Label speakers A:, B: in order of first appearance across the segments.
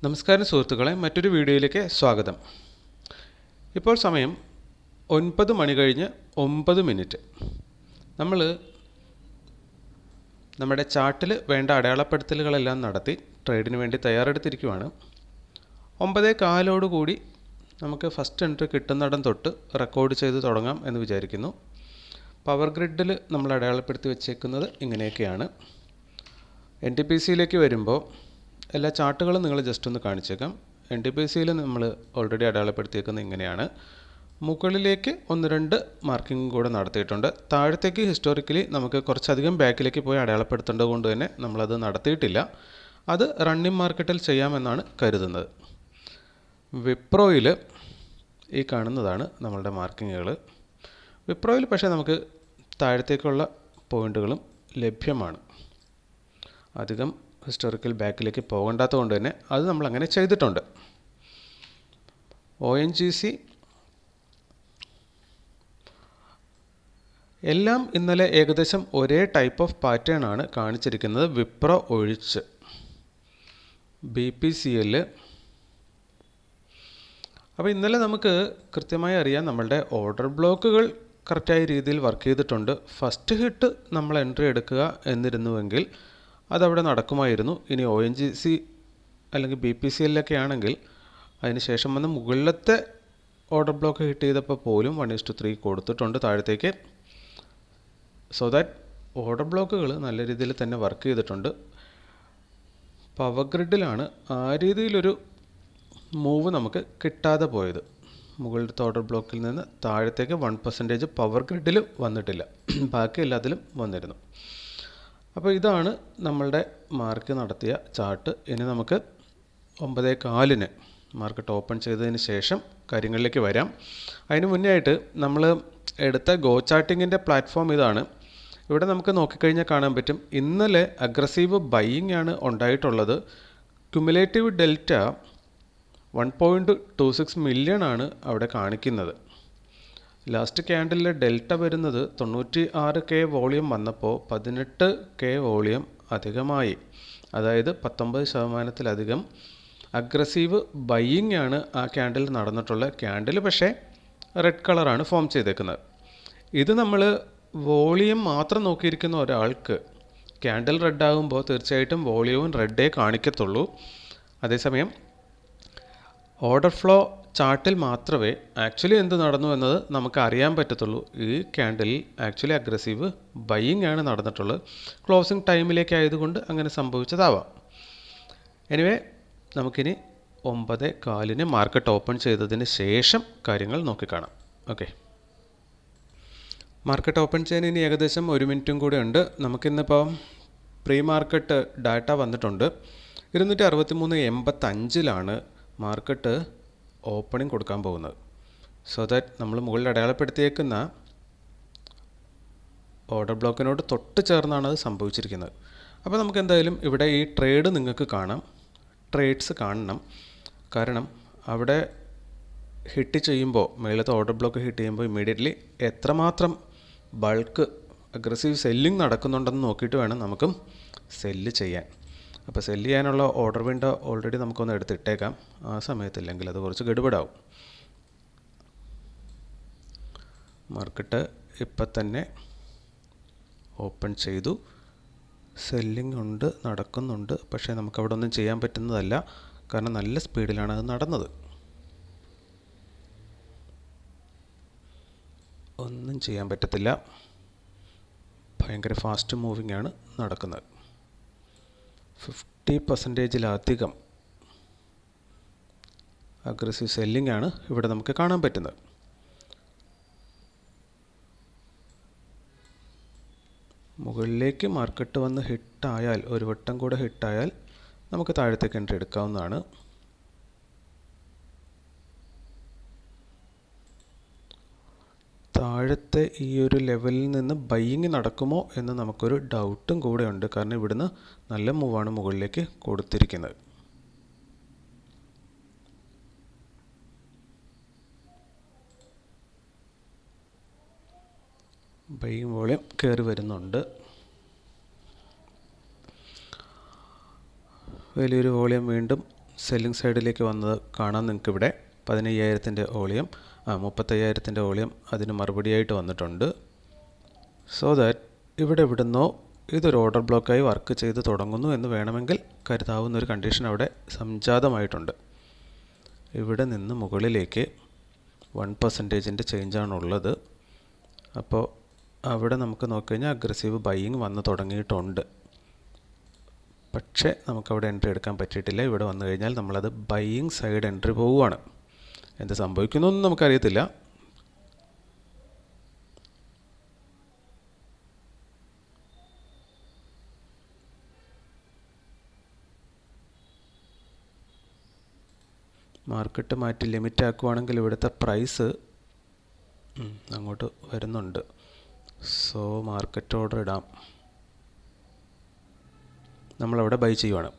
A: നമസ്കാരം സുഹൃത്തുക്കളെ, മറ്റൊരു വീഡിയോയിലേക്ക് സ്വാഗതം. ഇപ്പോൾ സമയം 9 മണി കഴിഞ്ഞ് 9 മിനിറ്റ്. നമ്മൾ നമ്മുടെ ചാർട്ടിൽ വേണ്ട അടയാളപ്പെടുത്തലുകളെല്ലാം നടത്തി ട്രേഡിന് വേണ്ടി തയ്യാറെടുത്തിരിക്കുവാണ്. 9:15 കൂടി നമുക്ക് ഫസ്റ്റ് എൻട്രി കിട്ടുന്നിടം തൊട്ട് റെക്കോർഡ് ചെയ്ത് തുടങ്ങാം എന്ന് വിചാരിക്കുന്നു. പവർ ഗ്രിഡിൽ നമ്മൾ അടയാളപ്പെടുത്തി വെച്ചേക്കുന്നത് ഇങ്ങനെയൊക്കെയാണ്. NTPCയിലേക്ക് വരുമ്പോൾ എല്ലാ ചാർട്ടുകളും നിങ്ങൾ ജസ്റ്റ് ഒന്ന് കാണിച്ചേക്കാം. NTPCയിൽ നമ്മൾ ഓൾറെഡി അടയാളപ്പെടുത്തിയേക്കുന്നത് ഇങ്ങനെയാണ്. മുകളിലേക്ക് 1-2 മാർക്കിംഗ് കൂടെ നടത്തിയിട്ടുണ്ട്. താഴത്തേക്ക് ഹിസ്റ്റോറിക്കലി നമുക്ക് കുറച്ചധികം ബാക്കിലേക്ക് പോയി അടയാളപ്പെടുത്തേണ്ടത് കൊണ്ട് തന്നെ നമ്മളത് നടത്തിയിട്ടില്ല. അത് റണ്ണിങ് മാർക്കറ്റിൽ ചെയ്യാമെന്നാണ് കരുതുന്നത്. വിപ്രോയിൽ ഈ കാണുന്നതാണ് നമ്മളുടെ മാർക്കിങ്ങുകൾ. വിപ്രോയിൽ പക്ഷേ നമുക്ക് താഴത്തേക്കുള്ള പോയിന്റുകളും ലഭ്യമാണ്. അധികം ഹിസ്റ്റോറിക്കൽ ബാക്കിലേക്ക് പോകണ്ടാത്തത് കൊണ്ട് തന്നെ അത് നമ്മൾ അങ്ങനെ ചെയ്തിട്ടുണ്ട്. ONGC എല്ലാം ഇന്നലെ ഏകദേശം ഒരേ ടൈപ്പ് ഓഫ് പാറ്റേൺ ആണ് കാണിച്ചിരിക്കുന്നത്, വിപ്രോ ഒഴിച്ച്. BPCL അപ്പോൾ ഇന്നലെ നമുക്ക് കൃത്യമായി അറിയാം നമ്മളുടെ ഓർഡർ ബ്ലോക്കുകൾ കറക്റ്റായ രീതിയിൽ വർക്ക് ചെയ്തിട്ടുണ്ട്. ഫസ്റ്റ് ഹിറ്റ് നമ്മൾ എൻട്രി എടുക്കുക എന്നിരുന്നുവെങ്കിൽ അതവിടെ നടക്കുമായിരുന്നു. ഇനി ONGC അല്ലെങ്കിൽ BPCLൊക്കെ ആണെങ്കിൽ അതിന് ശേഷം വന്ന് മുകളിലത്തെ ഓർഡർ ബ്ലോക്ക് ഹിറ്റ് ചെയ്തപ്പോൾ പോലും 1:3 കൊടുത്തിട്ടുണ്ട് താഴത്തേക്ക്. സോ ദാറ്റ് ഓർഡർ ബ്ലോക്കുകൾ നല്ല രീതിയിൽ തന്നെ വർക്ക് ചെയ്തിട്ടുണ്ട്. പവർ ഗ്രിഡിലാണ് ആ രീതിയിലൊരു മൂവ് നമുക്ക് കിട്ടാതെ പോയത്. മുകളിലത്തെ ഓർഡർ ബ്ലോക്കിൽ നിന്ന് താഴത്തേക്ക് 1% പവർ ഗ്രിഡിൽ വന്നിട്ടില്ല, ബാക്കി എല്ലാത്തിലും വന്നിരുന്നു. അപ്പോൾ ഇതാണ് നമ്മളുടെ മാർക്ക് നടത്തിയ ചാർട്ട്. ഇനി നമുക്ക് 9:15 മാർക്കറ്റ് ഓപ്പൺ ചെയ്തതിന് ശേഷം കാര്യങ്ങളിലേക്ക് വരാം. അതിന് മുന്നേ ആയിട്ട് നമ്മൾ എടുത്ത ഗോ ചാർട്ടിങ്ങിൻ്റെ പ്ലാറ്റ്ഫോം ഇതാണ്. ഇവിടെ നമുക്ക് നോക്കിക്കഴിഞ്ഞാൽ കാണാൻ പറ്റും ഇന്നലെ അഗ്രസീവ് ബൈയിങ് ആണ് ഉണ്ടായിട്ടുള്ളത്. ക്യുമുലേറ്റീവ് ഡെൽറ്റ 1.26 മില്യൺ ആണ് അവിടെ കാണിക്കുന്നത്. ലാസ്റ്റ് ക്യാൻഡലിലെ ഡെൽറ്റ വരുന്നത് 96K വോളിയം വന്നപ്പോൾ 18K വോളിയം അധികമായി. അതായത് 19% അഗ്രസീവ് ബൈയിങ് ആണ് ആ ക്യാൻഡിൽ നടന്നിട്ടുള്ള ക്യാൻഡിൽ. പക്ഷേ റെഡ് കളറാണ് ഫോം ചെയ്തേക്കുന്നത്. ഇത് നമ്മൾ വോളിയം മാത്രം നോക്കിയിരിക്കുന്ന ഒരാൾക്ക് ക്യാൻഡിൽ റെഡ് ആകുമ്പോൾ തീർച്ചയായിട്ടും വോളിയവും റെഡേ കാണിക്കത്തുള്ളൂ. അതേസമയം ഓർഡർ ഫ്ലോ ചാർട്ടിൽ മാത്രമേ ആക്ച്വലി എന്ത് നടന്നു എന്നത് നമുക്ക് അറിയാൻ പറ്റത്തുള്ളൂ. ഈ ക്യാൻഡിലിൽ ആക്ച്വലി അഗ്രസീവ് ബൈയിങ് ആണ് നടന്നിട്ടുള്ളത്. ക്ലോസിംഗ് ടൈമിലേക്ക് ആയതുകൊണ്ട് അങ്ങനെ സംഭവിച്ചതാവാം. എനിവേ നമുക്കിനി 9:15 മാർക്കറ്റ് ഓപ്പൺ ചെയ്തതിന് ശേഷം കാര്യങ്ങൾ നോക്കിക്കാണാം. ഓക്കെ, മാർക്കറ്റ് ഓപ്പൺ ചെയ്യാൻ ഇനി ഏകദേശം 1 മിനിറ്റും കൂടെ ഉണ്ട്. നമുക്കിന്നിപ്പോൾ പ്രീ മാർക്കറ്റ് ഡാറ്റ വന്നിട്ടുണ്ട്. 263.85 മാർക്കറ്റ് ഓപ്പണിംഗ് കൊടുക്കാൻ പോകുന്നത്. സോ ദാറ്റ് നമ്മൾ മുകളിൽ അടയാളപ്പെടുത്തിയേക്കുന്ന ഓർഡർ ബ്ലോക്കിനോട് തൊട്ട് ചേർന്നാണ് അത് സംഭവിച്ചിരിക്കുന്നത്. അപ്പോൾ നമുക്ക് എന്തായാലും ഇവിടെ ഈ ട്രേഡ് നിങ്ങൾക്ക് കാണാം, ട്രേഡ്സ് കാണണം. കാരണം അവിടെ ഹിറ്റ് ചെയ്യുമ്പോൾ, മേളത്തെ ഓർഡർ ബ്ലോക്ക് ഹിറ്റ് ചെയ്യുമ്പോൾ ഇമ്മീഡിയറ്റ്ലി എത്രമാത്രം ബൾക്ക് അഗ്രസീവ് സെല്ലിംഗ് നടക്കുന്നുണ്ടെന്ന് നോക്കിയിട്ട് വേണം നമുക്കും സെല്ല് ചെയ്യാൻ. അപ്പോൾ സെല്ല് ചെയ്യാനുള്ള ഓർഡർ വിൻഡോ ഓൾറെഡി നമുക്കൊന്ന് എടുത്തിട്ടേക്കാം. ആ സമയത്തില്ലെങ്കിൽ അത് കുറച്ച് ഗഡുബടാവും. മാർക്കറ്റ് ഇപ്പം തന്നെ ഓപ്പൺ ചെയ്തു. സെല്ലിംഗ് ഉണ്ട്, നടക്കുന്നുണ്ട്. പക്ഷേ നമുക്കവിടെ ഒന്നും ചെയ്യാൻ പറ്റുന്നതല്ല, കാരണം നല്ല സ്പീഡിലാണ് അത് നടന്നത്. ഒന്നും ചെയ്യാൻ പറ്റത്തില്ല, ഭയങ്കര ഫാസ്റ്റ് മൂവിങ് ആണ് നടക്കുന്നത്. 50%-ലധികം അഗ്രസീവ് സെല്ലിംഗ് ആണ് ഇവിടെ നമുക്ക് കാണാൻ പറ്റുന്നത്. മുകളിലേക്ക് മാർക്കറ്റ് വന്ന് ഹിറ്റായാൽ, ഒരു വട്ടം കൂടെ ഹിറ്റായാൽ നമുക്ക് താഴത്തേക്ക് എൻട്രി എടുക്കാവുന്നതാണ്. താഴത്തെ ഈ ഒരു ലെവലിൽ നിന്ന് ബൈയിങ് നടക്കുമോ എന്ന് നമുക്കൊരു ഡൗട്ടും കൂടെ ഉണ്ട്. കാരണം ഇവിടുന്ന് നല്ല മൂവാണ് മുകളിലേക്ക് കൊടുത്തിരിക്കുന്നത്. ബൈയിങ് വോളിയം കയറി വരുന്നുണ്ട്. വലിയൊരു വോളിയം വീണ്ടും സെല്ലിംഗ് സൈഡിലേക്ക് വന്നത് കാണാൻ നിങ്ങൾക്കിവിടെ 15,000-ൻ്റെ വോളിയം 35,000-ൻ്റെ വോളിയം അതിന് മറുപടിയായിട്ട് വന്നിട്ടുണ്ട്. സോ ദാറ്റ് ഇവിടെ ഇവിടുന്നോ ഇതൊരു ഓർഡർ ബ്ലോക്കായി വർക്ക് ചെയ്ത് തുടങ്ങുന്നു എന്ന് വേണമെങ്കിൽ കരുതാവുന്നൊരു കണ്ടീഷൻ അവിടെ സംജാതമായിട്ടുണ്ട്. ഇവിടെ നിന്ന് മുകളിലേക്ക് 1%-ൻ്റെ ചേഞ്ചാണുള്ളത്. അപ്പോൾ അവിടെ നമുക്ക് നോക്കിക്കഴിഞ്ഞാൽ അഗ്രസീവ് ബൈയിങ് വന്ന് തുടങ്ങിയിട്ടുണ്ട്. പക്ഷേ നമുക്കവിടെ എൻട്രി എടുക്കാൻ പറ്റിയിട്ടില്ല. ഇവിടെ വന്നു കഴിഞ്ഞാൽ നമ്മളത് ബൈയിങ് സൈഡ് എൻട്രി പോവുകയാണ്. എന്ത് സംഭവിക്കുന്നൊന്നും നമുക്കറിയത്തില്ല. മാർക്കറ്റ് മാറ്റി ലിമിറ്റ് ആക്കുവാണെങ്കിൽ ഇവിടുത്തെ പ്രൈസ് അങ്ങോട്ട് വരുന്നുണ്ട്. സോ മാർക്കറ്റ് ഓർഡർ ഇടാം. നമ്മളവിടെ ബൈ ചെയ്യുവാണ്.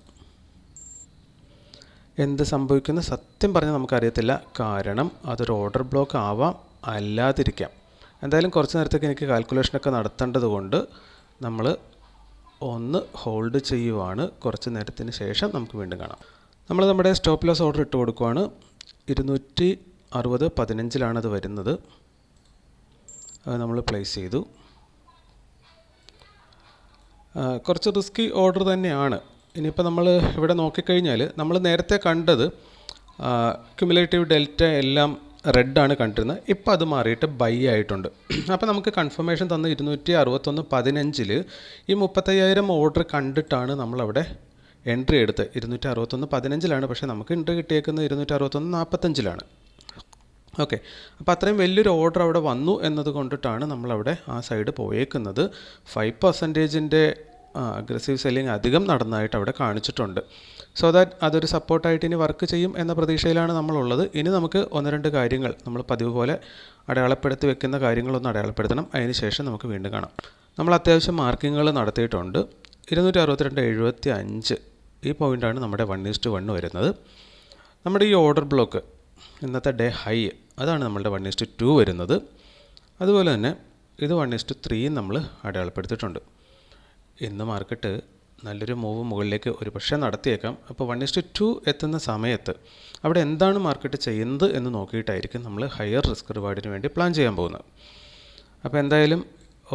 A: എന്ത് സംഭവിക്കുന്ന സത്യം പറഞ്ഞാൽ നമുക്കറിയത്തില്ല. കാരണം അതൊരു ഓർഡർ ബ്ലോക്ക് ആവാം, അല്ലാതിരിക്കാം. എന്തായാലും കുറച്ച് നേരത്തേക്ക് എനിക്ക് കാൽക്കുലേഷനൊക്കെ നടത്തേണ്ടത് കൊണ്ട് നമ്മൾ ഒന്ന് ഹോൾഡ് ചെയ്യുവാണ്. കുറച്ച് നേരത്തിന് ശേഷം നമുക്ക് വീണ്ടും കാണാം. നമ്മൾ നമ്മുടെ സ്റ്റോപ്പ് ലോസ് ഓർഡർ ഇട്ട് കൊടുക്കുവാണ്. 260.15 അത് വരുന്നത്. അത് നമ്മൾ പ്ലേസ് ചെയ്തു. കുറച്ച് റിസ്കി ഓർഡർ തന്നെയാണ്. ഇനിയിപ്പോൾ നമ്മൾ ഇവിടെ നോക്കിക്കഴിഞ്ഞാൽ നമ്മൾ നേരത്തെ കണ്ടത് ക്യുമുലേറ്റീവ് ഡെൽറ്റ എല്ലാം റെഡാണ് കണ്ടിരുന്നത്. ഇപ്പോൾ അത് മാറിയിട്ട് ബൈ ആയിട്ടുണ്ട്. അപ്പോൾ നമുക്ക് കൺഫർമേഷൻ തന്ന 261.15 ഈ 35,000 ഓർഡർ കണ്ടിട്ടാണ് നമ്മളവിടെ എൻട്രി എടുത്ത്. 261.15 പക്ഷേ നമുക്ക് എൻട്രി കിട്ടിയേക്കുന്നത് 261.45. ഓക്കെ, അപ്പോൾ അത്രയും വലിയൊരു ഓർഡർ അവിടെ വന്നു എന്നത് കൊണ്ടിട്ടാണ് നമ്മളവിടെ ആ സൈഡ് പോയേക്കുന്നത്. 5%-ൻ്റെ അഗ്രസീവ് സെല്ലിങ് അധികം നടന്നതായിട്ട് അവിടെ കാണിച്ചിട്ടുണ്ട്. സോ ദാറ്റ് അതൊരു സപ്പോർട്ടായിട്ട് ഇനി വർക്ക് ചെയ്യും എന്ന പ്രതീക്ഷയിലാണ് നമ്മളുള്ളത്. ഇനി നമുക്ക് 1-2 കാര്യങ്ങൾ നമ്മൾ പതിവ് പോലെ അടയാളപ്പെടുത്തി വെക്കുന്ന കാര്യങ്ങളൊന്ന് അടയാളപ്പെടുത്തണം. അതിന് ശേഷം നമുക്ക് വീണ്ടും കാണാം. നമ്മൾ അത്യാവശ്യം മാർക്കിങ്ങുകൾ നടത്തിയിട്ടുണ്ട്. 262.75 ഈ പോയിൻ്റാണ് നമ്മുടെ 1:1 വരുന്നത്. നമ്മുടെ ഈ ഓർഡർ ബ്ലോക്ക് ഇന്നത്തെ ഡേ ഹൈ അതാണ് നമ്മളുടെ 1:2 വരുന്നത്. അതുപോലെ തന്നെ ഇത് 1:3 നമ്മൾ അടയാളപ്പെടുത്തിയിട്ടുണ്ട്. ഇന്ന് മാർക്കറ്റ് നല്ലൊരു മൂവ് മുകളിലേക്ക് ഒരു പക്ഷേ നടത്തിയേക്കാം. അപ്പോൾ 1:2 എത്തുന്ന സമയത്ത് അവിടെ എന്താണ് മാർക്കറ്റ് ചെയ്യുന്നത് എന്ന് നോക്കിയിട്ടായിരിക്കും നമ്മൾ ഹയർ റിസ്ക് റിവാർഡിന് വേണ്ടി പ്ലാൻ ചെയ്യാൻ പോകുന്നത്. അപ്പോൾ എന്തായാലും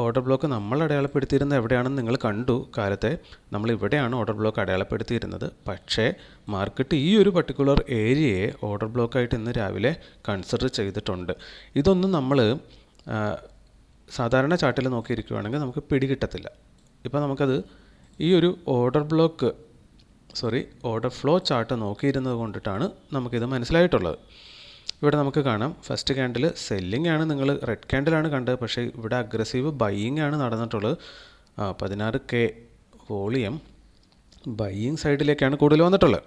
A: ഓർഡർ ബ്ലോക്ക് നമ്മൾ അടയാളപ്പെടുത്തിയിരുന്നത് എവിടെയാണെന്ന് നിങ്ങൾ കണ്ടു. കാലത്തെ നമ്മൾ ഇവിടെയാണ് ഓർഡർ ബ്ലോക്ക് അടയാളപ്പെടുത്തിയിരുന്നത്. പക്ഷേ മാർക്കറ്റ് ഈ ഒരു പർട്ടിക്കുലർ ഏരിയയെ ഓർഡർ ബ്ലോക്കായിട്ട് ഇന്ന് രാവിലെ കൺസിഡർ ചെയ്തിട്ടുണ്ട്. ഇതൊന്നും നമ്മൾ സാധാരണ ചാർട്ടിൽ നോക്കിയിരിക്കുകയാണെങ്കിൽ നമുക്ക് പിടികിട്ടത്തില്ല. ഇപ്പോൾ നമുക്കത് ഈ ഒരു ഓർഡർ ഫ്ലോ ചാർട്ട് നോക്കിയിരുന്നത് കൊണ്ടിട്ടാണ് നമുക്കിത് മനസ്സിലായിട്ടുള്ളത്. ഇവിടെ നമുക്ക് കാണാം ഫസ്റ്റ് ക്യാൻഡിൽ സെല്ലിംഗ് ആണ്. നിങ്ങൾ റെഡ് ക്യാൻഡിലാണ് കണ്ടത്. പക്ഷേ ഇവിടെ അഗ്രസീവ് ബൈയിങ് ആണ് നടന്നിട്ടുള്ളത്. 16K വോളിയം ബൈയിങ് സൈഡിലേക്കാണ് കൂടുതൽ വന്നിട്ടുള്ളത്.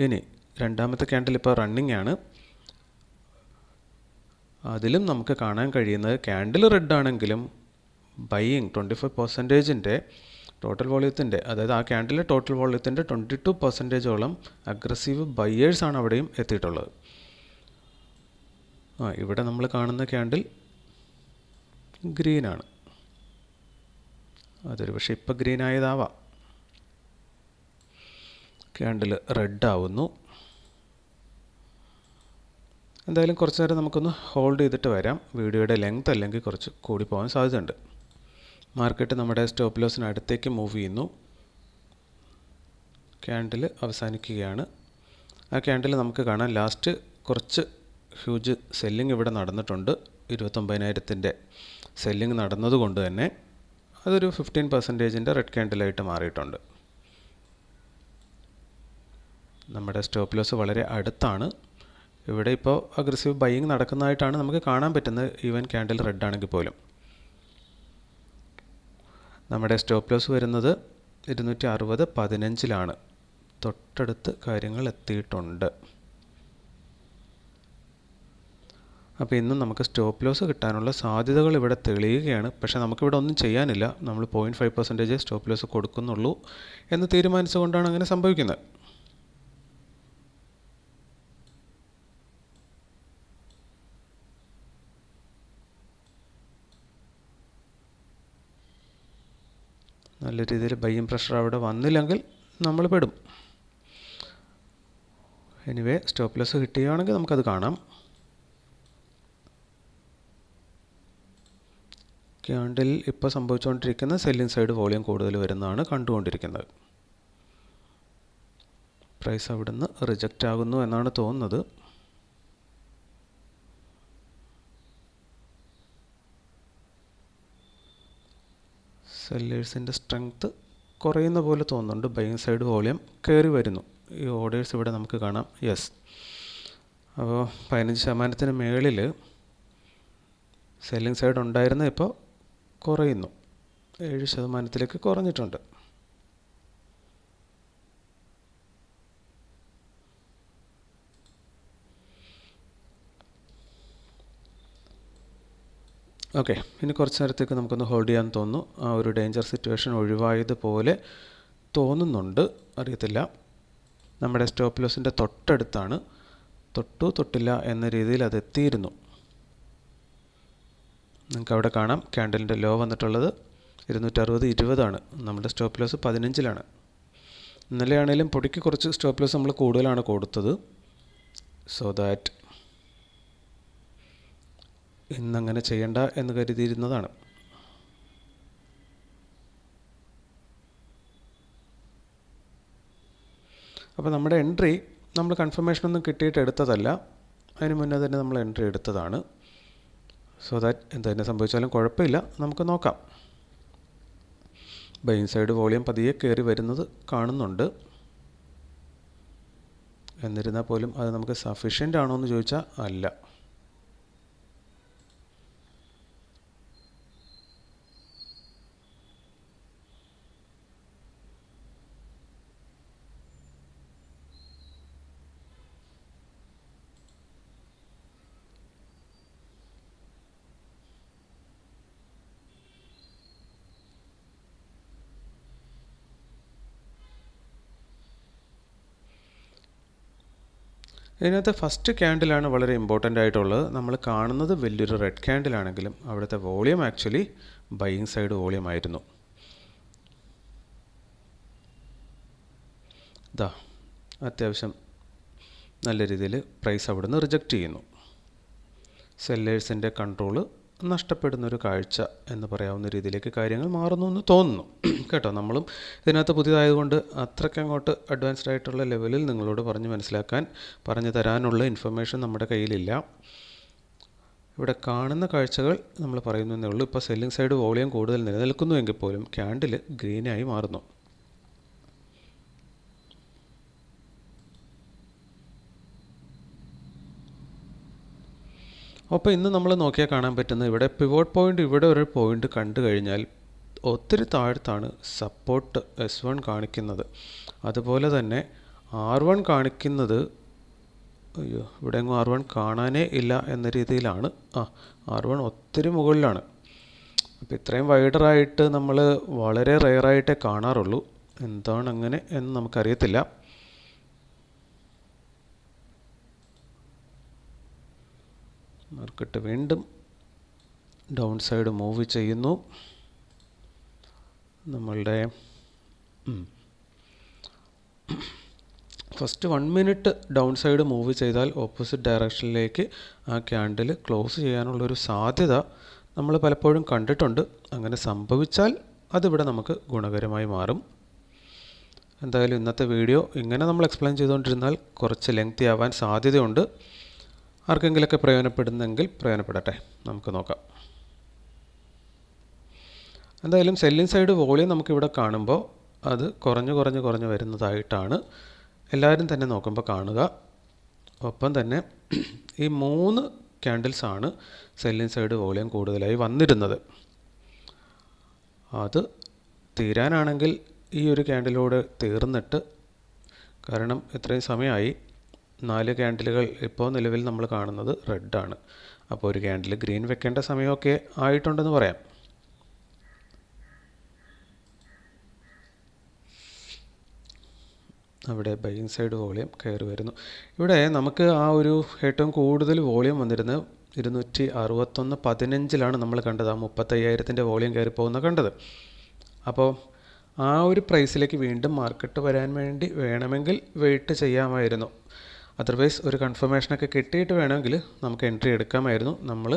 A: ഇനി രണ്ടാമത്തെ ക്യാൻഡിൽ ഇപ്പോൾ റണ്ണിങ് ആണ്. അതിലും നമുക്ക് കാണാൻ കഴിയുന്നത് ക്യാൻഡിൽ റെഡ് ആണെങ്കിലും ബൈയിങ് 25%-ൻ്റെ ടോട്ടൽ വോളിയത്തിൻ്റെ, അതായത് ആ ക്യാൻഡിലെ ടോട്ടൽ വോളിയത്തിൻ്റെ 22%-ഓളം അഗ്രസീവ് ബയ്യേഴ്സാണ് അവിടെയും എത്തിയിട്ടുള്ളത്. ഇവിടെ നമ്മൾ കാണുന്ന ക്യാൻഡിൽ ഗ്രീനാണ്. അതൊരു പക്ഷേ ഇപ്പം ഗ്രീൻ ആയതാവാം. ക്യാൻഡിൽ റെഡ് ആവുന്നു. എന്തായാലും കുറച്ച് നേരം നമുക്കൊന്ന് ഹോൾഡ് ചെയ്തിട്ട് വരാം. വീഡിയോയുടെ ലെങ്ത് അല്ലെങ്കിൽ കുറച്ച് കൂടി പോകാൻ സാധ്യതയുണ്ട്. മാർക്കറ്റ് നമ്മുടെ സ്റ്റോപ്പ് ലോസിന് അടുത്തേക്ക് മൂവ് ചെയ്യുന്നു. ക്യാൻഡിൽ അവസാനിക്കുകയാണ്. ആ ക്യാൻഡിൽ നമുക്ക് കാണാം ലാസ്റ്റ് കുറച്ച് ഹ്യൂജ് സെല്ലിംഗ് ഇവിടെ നടന്നിട്ടുണ്ട്. 29,000-ൻ്റെ സെല്ലിംഗ് നടന്നതുകൊണ്ട് തന്നെ അതൊരു 15%-ൻ്റെ റെഡ് ക്യാൻഡിലായിട്ട് മാറിയിട്ടുണ്ട്. നമ്മുടെ സ്റ്റോപ്പ് ലോസ് വളരെ അടുത്താണ്. ഇവിടെ ഇപ്പോൾ അഗ്രസീവ് ബൈയിങ് നടക്കുന്നതായിട്ടാണ് നമുക്ക് കാണാൻ പറ്റുന്നത്, ഈവൻ ക്യാൻഡിൽ റെഡ് ആണെങ്കിൽ പോലും. നമ്മുടെ സ്റ്റോപ്പ് ലോസ് വരുന്നത് 260.15 തൊട്ടടുത്ത് കാര്യങ്ങൾ എത്തിയിട്ടുണ്ട്. അപ്പോൾ ഇന്നും നമുക്ക് സ്റ്റോപ്പ് ലോസ് കിട്ടാനുള്ള സാധ്യതകൾ ഇവിടെ തെളിയുകയാണ്. പക്ഷേ നമുക്കിവിടെ ഒന്നും ചെയ്യാനില്ല. നമ്മൾ 0.5% സ്റ്റോപ്പ് ലോസ് കൊടുക്കുന്നുള്ളൂ എന്ന് തീരുമാനിച്ചുകൊണ്ടാണ് അങ്ങനെ സംഭവിക്കുന്നത്. നല്ല രീതിയിൽ ബൈയിങ് പ്രഷർ അവിടെ വന്നില്ലെങ്കിൽ നമ്മൾ പെടും. എനിവേ സ്റ്റോപ്പ് ലോസ് കിട്ടുകയാണെങ്കിൽ നമുക്കത് കാണാം. ക്യാൻഡിൽ ഇപ്പോൾ സംഭവിച്ചുകൊണ്ടിരിക്കുന്ന സെല്ലിംഗ് സൈഡ് വോളിയം കൂടുതൽ വരുന്നതാണ് കണ്ടുകൊണ്ടിരിക്കുന്നത്. പ്രൈസ് അവിടുന്ന് റിജക്റ്റ് ആകുന്നു എന്നാണ് തോന്നുന്നത്. സെല്ലേഴ്സിൻ്റെ സ്ട്രെങ്ത്ത് കുറയുന്ന പോലെ തോന്നുന്നുണ്ട്. ബൈയിങ് സൈഡ് വോളിയം കയറി വരുന്നു. ഈ ഓർഡേഴ്സ് ഇവിടെ നമുക്ക് കാണാം. യെസ്, അപ്പോൾ 15% മേളിൽ സെല്ലിംഗ് സൈഡ് ഉണ്ടായിരുന്ന ഇപ്പോൾ കുറയുന്നു. 7%-ലേക്ക് കുറഞ്ഞിട്ടുണ്ട്. ഓക്കെ, ഇനി കുറച്ച് നേരത്തേക്ക് നമുക്കൊന്ന് ഹോൾഡ് ചെയ്യാൻ തോന്നുന്നു. ആ ഒരു ഡേഞ്ചർ സിറ്റുവേഷൻ ഒഴിവായതുപോലെ തോന്നുന്നുണ്ട്, അറിയത്തില്ല. നമ്മുടെ സ്റ്റോപ്പ് ലോസിൻ്റെ തൊട്ടടുത്താണ്. തൊട്ടില്ല എന്ന രീതിയിൽ അത് എത്തിയിരുന്നു. നിങ്ങൾക്ക് അവിടെ കാണാം ക്യാൻഡലിൻ്റെ ലോ വന്നിട്ടുള്ളത് 260.20 നമ്മുടെ സ്റ്റോപ്പ് ലോസ് 15-ലാണ്. ഇന്നലെയാണെങ്കിലും പൊടിക്ക് കുറച്ച് സ്റ്റോപ്പ് ലോസ് നമ്മൾ കൂടുതലാണ് കൊടുത്തത്. സോ ദാറ്റ് ഇന്നങ്ങനെ ചെയ്യണ്ട എന്ന് കരുതിയിരുന്നതാണ്. അപ്പോൾ നമ്മുടെ എൻട്രി നമ്മൾ കൺഫർമേഷനൊന്നും കിട്ടിയിട്ട് എടുത്തതല്ല, അതിന് മുന്നേ തന്നെ നമ്മൾ എൻട്രി എടുത്തതാണ്. സോ ദാറ്റ് എന്തുതന്നെ സംഭവിച്ചാലും കുഴപ്പമില്ല, നമുക്ക് നോക്കാം. ബൈയിങ് സൈഡ് വോളിയം പതിയെ കയറി വരുന്നത് കാണുന്നുണ്ട്. എന്നിരുന്നാൽ പോലും അത് നമുക്ക് സഫിഷ്യൻ്റ് ആണോ എന്ന് ചോദിച്ചാൽ അല്ല. ഇതിനകത്ത് ഫസ്റ്റ് ക്യാൻഡിലാണ് വളരെ ഇമ്പോർട്ടൻ്റ് ആയിട്ടുള്ളത്. നമ്മൾ കാണുന്നത് വലിയൊരു റെഡ് ക്യാൻഡിലാണെങ്കിലും അവിടുത്തെ volume actually buying side volume ആയിരുന്നു. ഇതാ അത്യാവശ്യം നല്ല രീതിയിൽ പ്രൈസ് അവിടുന്ന് റിജക്റ്റ് ചെയ്യുന്നു. സെല്ലേഴ്സിൻ്റെ കൺട്രോള് നഷ്ടപ്പെടുന്നൊരു കാഴ്ച എന്ന് പറയാവുന്ന രീതിയിലേക്ക് കാര്യങ്ങൾ മാറുന്നു എന്ന് തോന്നുന്നു കേട്ടോ. നമ്മളും ഇതിനകത്ത് പുതിയതായതുകൊണ്ട് അത്രയ്ക്കങ്ങോട്ട് അഡ്വാൻസ്ഡ് ആയിട്ടുള്ള ലെവലിൽ നിങ്ങളോട് പറഞ്ഞു തരാനുള്ള ഇൻഫർമേഷൻ നമ്മുടെ കയ്യിലില്ല. ഇവിടെ കാണുന്ന കാഴ്ചകൾ നമ്മൾ പറയുന്നതേ ഉള്ളൂ. ഇപ്പോൾ സെല്ലിംഗ് സൈഡ് വോളിയം കൂടുതൽ നിലനിൽക്കുന്നുവെങ്കിൽ പോലും ക്യാൻഡിൽ ഗ്രീനായി മാറുന്നു. അപ്പോൾ ഇന്ന് നമ്മൾ നോക്കിയാൽ കാണാൻ പറ്റുന്നത് ഇവിടെ പിവോട്ട് പോയിൻ്റ്, ഇവിടെ ഒരു പോയിൻ്റ് കണ്ടു കഴിഞ്ഞാൽ ഒത്തിരി താഴത്താണ് സപ്പോർട്ട് S1 കാണിക്കുന്നത്. അതുപോലെ തന്നെ R1 കാണിക്കുന്നത്, അയ്യോ ഇവിടെ എങ്ങും R1 കാണാനേ ഇല്ല എന്ന രീതിയിലാണ്. R1 ഒത്തിരി മുകളിലാണ്. അപ്പോൾ ഇത്രയും വൈഡറായിട്ട് നമ്മൾ വളരെ റെയറായിട്ടേ കാണാറുള്ളൂ. എന്താണ് അങ്ങനെ എന്ന് നമുക്കറിയത്തില്ല. മാർക്കറ്റ് വീണ്ടും ഡൗൺ സൈഡ് മൂവ് ചെയ്യുന്നു. നമ്മളുടെ first 1 minute down side move ചെയ്താൽ ഓപ്പോസിറ്റ് ഡയറക്ഷനിലേക്ക് ആ ക്യാൻഡിൽ ക്ലോസ് ചെയ്യാനുള്ളൊരു സാധ്യത നമ്മൾ പലപ്പോഴും കണ്ടിട്ടുണ്ട്. അങ്ങനെ സംഭവിച്ചാൽ അതിവിടെ നമുക്ക് ഗുണകരമായി മാറും. എന്തായാലും ഇന്നത്തെ വീഡിയോ ഇങ്ങനെ നമ്മൾ എക്സ്പ്ലെയിൻ ചെയ്തുകൊണ്ടിരുന്നാൽ കുറച്ച് ലെങ്തി ആവാൻ സാധ്യതയുണ്ട്. ആർക്കെങ്കിലൊക്കെ പ്രയോജനപ്പെടുന്നെങ്കിൽ പ്രയോജനപ്പെടട്ടെ, നമുക്ക് നോക്കാം. എന്തായാലും സെല്ലിംഗ് സൈഡ് വോളിയം നമുക്കിവിടെ കാണുമ്പോൾ അത് കുറഞ്ഞു വരുന്നതായിട്ടാണ് എല്ലാവരും തന്നെ നോക്കുമ്പോൾ കാണുക. ഒപ്പം തന്നെ ഈ 3 ക്യാൻഡിൽസാണ് സെല്ലിംഗ് സൈഡ് വോളിയം കൂടുതലായി വന്നിരുന്നത്. അത് തീരാനാണെങ്കിൽ ഈ ഒരു ക്യാൻഡിലൂടെ തീർന്നിട്ട്, കാരണം ഇത്രയും സമയമായി 4 ക്യാൻഡിലുകൾ ഇപ്പോൾ നിലവിൽ നമ്മൾ കാണുന്നത് റെഡാണ്. അപ്പോൾ ഒരു ക്യാൻഡിൽ ഗ്രീൻ വെക്കേണ്ട സമയമൊക്കെ ആയിട്ടുണ്ടെന്ന് പറയാം. അവിടെ ബൈയിങ് സൈഡ് വോളിയം കയറി വരുന്നു. ഇവിടെ നമുക്ക് ആ ഒരു ഏറ്റവും കൂടുതൽ വോളിയം വന്നിരുന്നത് 261.15 നമ്മൾ കണ്ടത്. ആ 35,000-ൻ്റെ വോളിയം കയറി പോകുന്ന കണ്ടത്. അപ്പോൾ ആ ഒരു പ്രൈസിലേക്ക് വീണ്ടും മാർക്കറ്റ് വരാൻ വേണ്ടി വേണമെങ്കിൽ വെയിറ്റ് ചെയ്യാമായിരുന്നു. അതർവൈസ് ഒരു കൺഫർമേഷനൊക്കെ കിട്ടിയിട്ട് വേണമെങ്കിൽ നമുക്ക് എൻട്രി എടുക്കാമായിരുന്നു. നമ്മൾ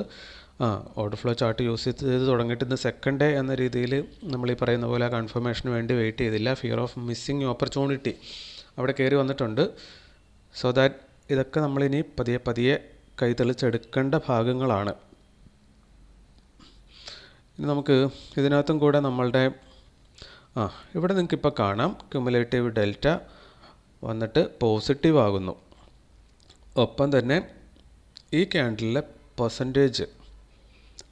A: ഓർഡർ ഫ്ലോ ചാർട്ട് യൂസ് ചെയ്ത് തുടങ്ങിയിട്ട് ഇന്ന് സെക്കൻഡ് ഡേ എന്ന രീതിയിൽ നമ്മൾ ഈ പറയുന്ന പോലെ ആ കൺഫർമേഷന് വേണ്ടി വെയിറ്റ് ചെയ്തില്ല. ഫിയർ ഓഫ് മിസ്സിങ് ഓപ്പർച്യൂണിറ്റി അവിടെ കയറി വന്നിട്ടുണ്ട്. സോ ദാറ്റ് ഇതൊക്കെ നമ്മളിനി പതിയെ പതിയെ കൈതെളിച്ചെടുക്കേണ്ട ഭാഗങ്ങളാണ്. ഇനി നമുക്ക് ഇതിനകത്തും കൂടെ നമ്മളുടെ ഇവിടെ നിങ്ങൾക്കിപ്പോൾ കാണാം ക്യുമുലേറ്റീവ് ഡെൽറ്റ വന്നിട്ട് പോസിറ്റീവ് ആകുന്നു. ഒപ്പം തന്നെ ഈ ക്യാൻഡിലിലെ പെർസെൻറ്റേജ്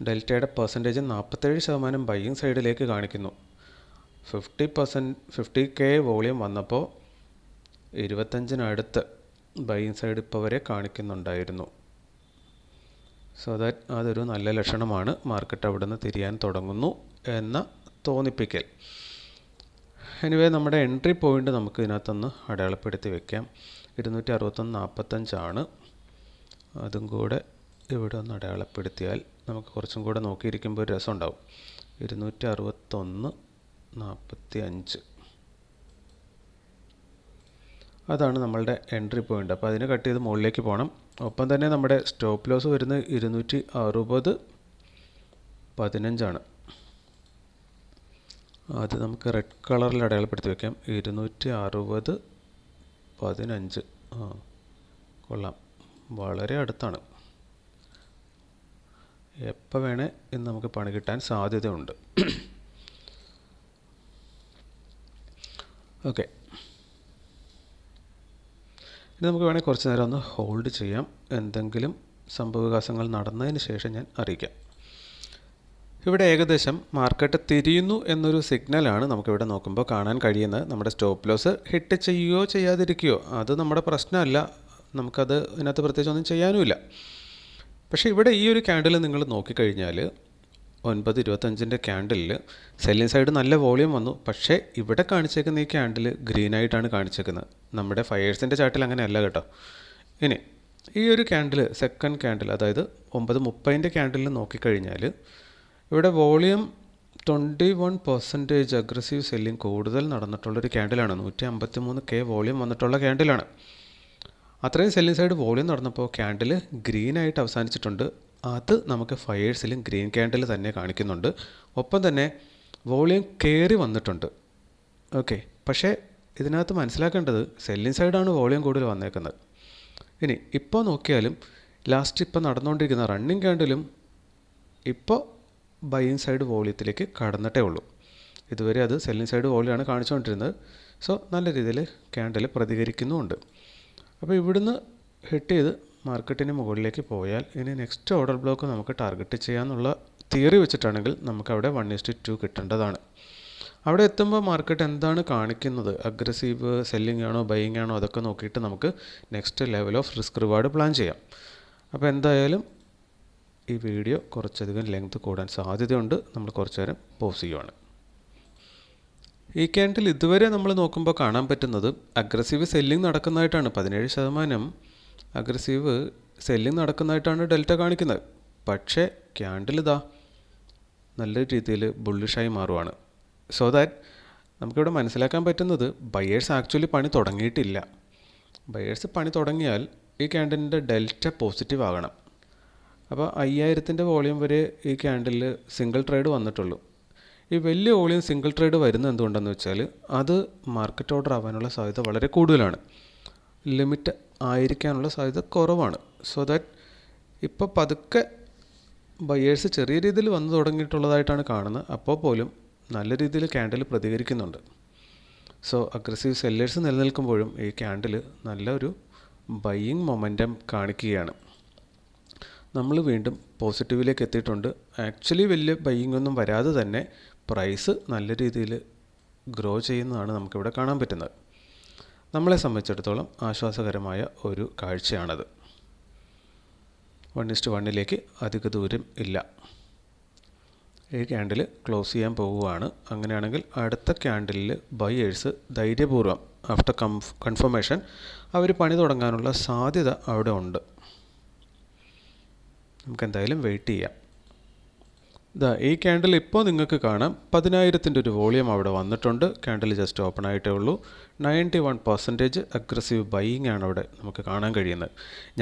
A: ഡെൽറ്റയുടെ പെർസെൻറ്റേജ് 47% ബൈയിങ് സൈഡിലേക്ക് കാണിക്കുന്നു. 50K വോളിയം വന്നപ്പോൾ 25-നടുത്ത് ബൈയിങ് സൈഡ് ഇപ്പോൾ വരെ കാണിക്കുന്നുണ്ടായിരുന്നു. സോ ദാറ്റ് അതൊരു നല്ല ലക്ഷണമാണ്. മാർക്കറ്റ് അവിടെ നിന്ന് തിരിയാൻ തുടങ്ങുന്നു എന്ന തോന്നിപ്പിക്കൽ. എനിവേ നമ്മുടെ എൻട്രി പോയിൻ്റ് നമുക്ക് ഇതിനകത്തൊന്ന് അടയാളപ്പെടുത്തി വയ്ക്കാം. 261.45 അതും കൂടെ ഇവിടെ ഒന്ന് അടയാളപ്പെടുത്തിയാൽ നമുക്ക് കുറച്ചും കൂടെ നോക്കിയിരിക്കുമ്പോൾ ഒരു രസമുണ്ടാവും. 261.45 അതാണ് നമ്മളുടെ എൻട്രി പോയിൻ്റ്. അപ്പോൾ അതിനെ കട്ട് ചെയ്ത് മുകളിലേക്ക് പോകണം. ഒപ്പം തന്നെ നമ്മുടെ സ്റ്റോപ്പ് ലോസ് വരുന്നത് 260.15 അത് നമുക്ക് റെഡ് കളറിൽ അടയാളപ്പെടുത്തി വയ്ക്കാം. 260.15 കൊള്ളാം, വളരെ അടുത്താണ്. എപ്പോൾ വേണേൽ ഇന്ന് നമുക്ക് പണി കിട്ടാൻ സാധ്യതയുണ്ട്. ഓക്കെ, ഇനി നമുക്ക് വേണമെങ്കിൽ കുറച്ച് നേരം ഒന്ന് ഹോൾഡ് ചെയ്യാം. എന്തെങ്കിലും സംഭവവികാസങ്ങൾ നടന്നതിന് ശേഷം ഞാൻ അറിയിക്കാം. ഇവിടെ ഏകദേശം മാർക്കറ്റ് തിരിയുന്നു എന്നൊരു സിഗ്നലാണ് നമുക്കിവിടെ നോക്കുമ്പോൾ കാണാൻ കഴിയുന്നത്. നമ്മുടെ സ്റ്റോപ്പ് ലോസ് ഹിറ്റ് ചെയ്യുകയോ ചെയ്യാതിരിക്കുകയോ അത് നമ്മുടെ പ്രശ്നമല്ല, നമുക്കത് ഇതിനകത്ത് പ്രത്യേകിച്ച് ഒന്നും ചെയ്യാനുമില്ല. പക്ഷേ ഇവിടെ ഈ ഒരു ക്യാൻഡിൽ നിങ്ങൾ നോക്കിക്കഴിഞ്ഞാൽ 9:25 ക്യാൻഡിലിൽ സെല്ലിംഗ് സൈഡ് നല്ല വോളിയം വന്നു. പക്ഷേ ഇവിടെ കാണിച്ചേക്കുന്ന ഈ ക്യാൻഡിൽ ഗ്രീനായിട്ടാണ് കാണിച്ചേക്കുന്നത്. നമ്മുടെ ഫയേഴ്സിൻ്റെ ചാർട്ടിൽ അങ്ങനെയല്ല കേട്ടോ. ഇനി ഈ ഒരു ക്യാൻഡിൽ സെക്കൻഡ് ക്യാൻഡിൽ, അതായത് 9:30 ക്യാൻഡിലിൽ നോക്കിക്കഴിഞ്ഞാൽ ഇവിടെ വോളിയം 21% അഗ്രസീവ് സെല്ലിംഗ് കൂടുതൽ നടന്നിട്ടുള്ളൊരു ക്യാൻഡിലാണ്. 153K വോളിയം വന്നിട്ടുള്ള ക്യാൻഡിലാണ്. അത്രയും സെല്ലിംഗ് സൈഡ് വോളിയം നടന്നപ്പോൾ ക്യാൻഡിൽ ഗ്രീനായിട്ട് അവസാനിച്ചിട്ടുണ്ട്. അത് നമുക്ക് ഫയേഴ്സിലും ഗ്രീൻ ക്യാൻഡിൽ തന്നെ കാണിക്കുന്നുണ്ട്. ഒപ്പം തന്നെ വോളിയം കയറി വന്നിട്ടുണ്ട്. ഓക്കെ, പക്ഷേ ഇതിനകത്ത് മനസ്സിലാക്കേണ്ടത് സെല്ലിംഗ് സൈഡാണ് വോളിയം കൂടുതൽ വന്നേക്കുന്നത്. ഇനി ഇപ്പോൾ നോക്കിയാലും ലാസ്റ്റ് ഇപ്പോൾ നടന്നുകൊണ്ടിരിക്കുന്ന റണ്ണിങ് ക്യാൻഡിലും ഇപ്പോൾ ബൈയിങ് സൈഡ് വോളിയത്തിലേക്ക് കടന്നിട്ടേ ഉള്ളൂ. ഇതുവരെ അത് സെല്ലിംഗ് സൈഡ് വോളിയമാണ് കാണിച്ചുകൊണ്ടിരുന്നത്. സോ നല്ല രീതിയിൽ ക്യാൻഡിൽ പ്രതികരിക്കുന്നുമുണ്ട്. അപ്പോൾ ഇവിടുന്ന് ഹിറ്റ് ചെയ്ത് മാർക്കറ്റിന് മുകളിലേക്ക് പോയാൽ ഇനി നെക്സ്റ്റ് ഓർഡർ ബ്ലോക്ക് നമുക്ക് ടാർഗറ്റ് ചെയ്യാമെന്നുള്ള തിയറി വെച്ചിട്ടാണെങ്കിൽ നമുക്കവിടെ 1:2 കിട്ടേണ്ടതാണ്. അവിടെ എത്തുമ്പോൾ മാർക്കറ്റ് എന്താണ് കാണിക്കുന്നത്, അഗ്രസീവ് സെല്ലിംഗ് ആണോ ബൈയിങ് ആണോ, അതൊക്കെ നോക്കിയിട്ട് നമുക്ക് next level of risk reward plan ചെയ്യാം. അപ്പോൾ എന്തായാലും ഈ വീഡിയോ കുറച്ചധികം ലെങ്ത് കൂടാൻ സാധ്യതയുണ്ട്. നമ്മൾ കുറച്ച് നേരം പോസ് ചെയ്യുവാണ്. ഈ ക്യാൻഡിൽ ഇതുവരെ നമ്മൾ നോക്കുമ്പോൾ കാണാൻ പറ്റുന്നത് അഗ്രസീവ് സെല്ലിംഗ് നടക്കുന്നതായിട്ടാണ്. 17% അഗ്രസീവ് സെല്ലിംഗ് നടക്കുന്നതായിട്ടാണ് ഡെൽറ്റ കാണിക്കുന്നത്. പക്ഷേ ക്യാൻഡിൽ ഇതാ നല്ല രീതിയിൽ ബുള്ളിഷായി മാറുവാണ്. സോ ദാറ്റ് നമുക്കിവിടെ മനസ്സിലാക്കാൻ പറ്റുന്നത് ബയേഴ്സ് ആക്ച്വലി പണി തുടങ്ങിയിട്ടില്ല. ബയേഴ്സ് പണി തുടങ്ങിയാൽ ഈ ക്യാൻഡിലിൻ്റെ ഡെൽറ്റ പോസിറ്റീവ് ആകണം. അപ്പോൾ 5000 വോളിയം വരെ ഈ ക്യാൻഡിലിൽ സിംഗിൾ ട്രേഡ് വന്നിട്ടുള്ളൂ. ഈ വലിയ വോളിയം സിംഗിൾ ട്രേഡ് വരുന്നത് എന്തുകൊണ്ടെന്ന് വെച്ചാൽ അത് മാർക്കറ്റ് ഓർഡർ ആവാനുള്ള സാധ്യത വളരെ കൂടുതലാണ്. ലിമിറ്റ് ആയിരിക്കാനുള്ള സാധ്യത കുറവാണ്. സോ ദാറ്റ് ഇപ്പോൾ പതുക്കെ ബയേഴ്സ് ചെറിയ രീതിയിൽ വന്നു തുടങ്ങിയിട്ടുള്ളതായിട്ടാണ് കാണുന്നത്. അപ്പോൾ പോലും നല്ല രീതിയിൽ ക്യാൻഡിൽ പ്രതികരിക്കുന്നുണ്ട്. സോ അഗ്രസീവ് സെല്ലേഴ്സ് നിലനിൽക്കുമ്പോഴും ഈ ക്യാൻഡിൽ നല്ലൊരു ബൈയിങ് മൊമെൻറ്റം കാണിക്കുകയാണ്. നമ്മൾ വീണ്ടും പോസിറ്റീവിലേക്ക് എത്തിയിട്ടുണ്ട്. ആക്ച്വലി വലിയ ബൈയിങ് ഒന്നും വരാതെ തന്നെ പ്രൈസ് നല്ല രീതിയിൽ ഗ്രോ ചെയ്യുന്നതാണ് നമുക്കിവിടെ കാണാൻ പറ്റുന്നത്. നമ്മളെ സംബന്ധിച്ചിടത്തോളം ആശ്വാസകരമായ ഒരു കാഴ്ചയാണത്. 1:1 അധിക ദൂരം ഇല്ല. ഈ ക്യാൻഡിൽ ക്ലോസ് ചെയ്യാൻ പോവുകയാണ്. അങ്ങനെയാണെങ്കിൽ അടുത്ത ക്യാൻഡിലിൽ ബയേഴ്സ് ധൈര്യപൂർവ്വം ആഫ്റ്റർ കൺഫർമേഷൻ അവർ പണി തുടങ്ങാനുള്ള സാധ്യത അവിടെ ഉണ്ട്. നമുക്കെന്തായാലും വെയിറ്റ് ചെയ്യാം. ഇതാ ഈ ക്യാൻഡിൽ ഇപ്പോൾ നിങ്ങൾക്ക് കാണാം 10,000-ൻ്റെ ഒരു വോളിയം അവിടെ വന്നിട്ടുണ്ട്. ക്യാൻഡിൽ ജസ്റ്റ് ഓപ്പൺ ആയിട്ടേ ഉള്ളൂ. 91% അഗ്രസീവ് ബൈയിങ് ആണ് അവിടെ നമുക്ക് കാണാൻ കഴിയുന്നത്.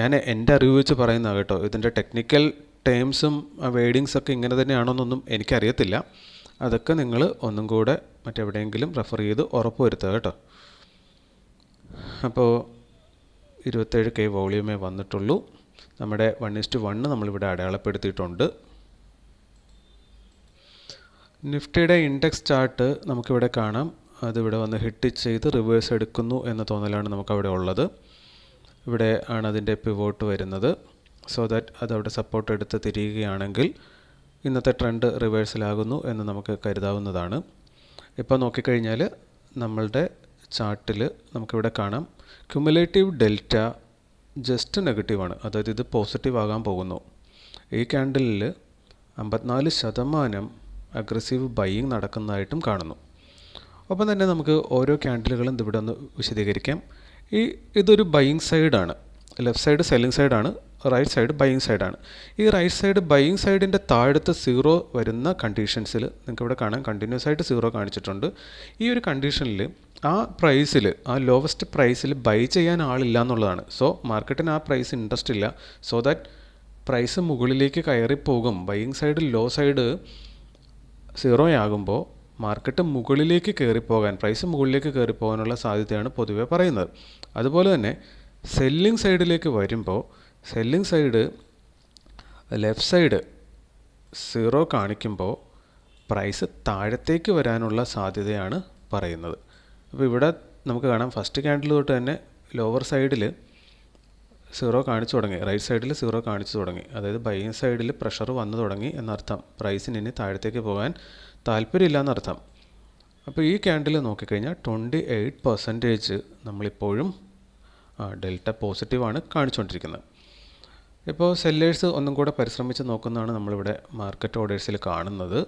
A: ഞാൻ എൻ്റെ അറിവ് വെച്ച് പറയുന്നത് കേട്ടോ, ഇതിൻ്റെ ടെക്നിക്കൽ ടേംസും വേഡിങ്സൊക്കെ ഇങ്ങനെ തന്നെയാണോന്നൊന്നും എനിക്കറിയത്തില്ല. അതൊക്കെ നിങ്ങൾ ഒന്നും കൂടെ മറ്റെവിടെയെങ്കിലും റെഫർ ചെയ്ത് ഉറപ്പ് വരുത്തുക കേട്ടോ. അപ്പോൾ 27K വോളിയമേ വന്നിട്ടുള്ളൂ. നമ്മുടെ 1:1 നമ്മളിവിടെ അടയാളപ്പെടുത്തിയിട്ടുണ്ട്. നിഫ്റ്റിയുടെ ഇൻഡെക്സ് ചാർട്ട് നമുക്കിവിടെ കാണാം. അതിവിടെ വന്ന് ഹിറ്റ് ചെയ്ത് റിവേഴ്സ് എടുക്കുന്നു എന്ന തോന്നലാണ് നമുക്കവിടെ ഉള്ളത്. ഇവിടെ ആണ് അതിൻ്റെ പിവോട്ട് വരുന്നത്. സോ ദാറ്റ് അതവിടെ സപ്പോർട്ട് എടുത്ത് തിരിയുകയാണെങ്കിൽ ഇന്നത്തെ ട്രെൻഡ് റിവേഴ്സലാകുന്നു എന്ന് നമുക്ക് കരുതാവുന്നതാണ്. ഇപ്പോൾ നോക്കിക്കഴിഞ്ഞാൽ നമ്മളുടെ ചാർട്ടിൽ നമുക്കിവിടെ കാണാം ക്യുമുലേറ്റീവ് ഡെൽറ്റ ജസ്റ്റ് നെഗറ്റീവാണ്. അതായത് ഇത് പോസിറ്റീവ് ആകാൻ പോകുന്നു. ഈ ക്യാൻഡിലിൽ 54% അഗ്രസീവ് ബൈയിങ് നടക്കുന്നതായിട്ടും കാണുന്നു. ഒപ്പം തന്നെ നമുക്ക് ഓരോ ക്യാൻഡിലുകളും ഇവിടെ ഒന്ന് വിശദീകരിക്കാം. ഇതൊരു ബൈയിങ് സൈഡാണ്. ലെഫ്റ്റ് സൈഡ് സെല്ലിംഗ് സൈഡാണ്, റൈറ്റ് സൈഡ് ബൈയിങ് സൈഡാണ്. ഈ റൈറ്റ് സൈഡ് ബൈയിങ് സൈഡിൻ്റെ താഴത്ത് 0 വരുന്ന കണ്ടീഷൻസിൽ നിങ്ങൾക്ക് ഇവിടെ കാണാൻ കണ്ടിന്യൂസ് ആയിട്ട് 0 കാണിച്ചിട്ടുണ്ട്. ഈ ഒരു കണ്ടീഷനിൽ ആ പ്രൈസിൽ, ആ ലോവസ്റ്റ് പ്രൈസിൽ ബൈ ചെയ്യാൻ ആളില്ല എന്നുള്ളതാണ്. സോ മാർക്കറ്റിന് ആ പ്രൈസ് ഇൻട്രസ്റ്റ് ഇല്ല. സോ ദാറ്റ് പ്രൈസ് മുകളിലേക്ക് കയറിപ്പോകും. ബൈയിങ് സൈഡ് ലോ സൈഡ് 0 ആകുമ്പോൾ മാർക്കറ്റ് മുകളിലേക്ക് കയറിപ്പോകാൻ, പ്രൈസ് മുകളിലേക്ക് കയറിപ്പോകാനുള്ള സാധ്യതയാണ് പൊതുവെ പറയുന്നത്. അതുപോലെ തന്നെ സെല്ലിംഗ് സൈഡിലേക്ക് വരുമ്പോൾ സെല്ലിംഗ് സൈഡ് ലെഫ്റ്റ് സൈഡ് 0 കാണിക്കുമ്പോൾ പ്രൈസ് താഴത്തേക്ക് വരാനുള്ള സാധ്യതയാണ് പറയുന്നത്. അപ്പോൾ ഇവിടെ നമുക്ക് കാണാം ഫസ്റ്റ് ക്യാൻഡിൽ തൊട്ട് തന്നെ ലോവർ സൈഡിൽ 0 കാണിച്ചു തുടങ്ങി, റൈറ്റ് സൈഡിൽ 0 കാണിച്ചു തുടങ്ങി. അതായത് ബൈയിങ് സൈഡിൽ പ്രഷർ വന്നു തുടങ്ങി എന്നർത്ഥം. പ്രൈസിന് ഇനി താഴത്തേക്ക് പോകാൻ താല്പര്യമില്ല എന്നർത്ഥം. അപ്പോൾ ഈ ക്യാൻഡിൽ നോക്കിക്കഴിഞ്ഞാൽ 28% നമ്മളിപ്പോഴും ഡെൽറ്റ പോസിറ്റീവാണ് കാണിച്ചുകൊണ്ടിരിക്കുന്നത്. ഇപ്പോൾ സെല്ലേഴ്സ് ഒന്നും കൂടെ പരിശ്രമിച്ച് നോക്കുന്നതാണ് നമ്മളിവിടെ മാർക്കറ്റ് ഓർഡേഴ്സിൽ കാണുന്നത്.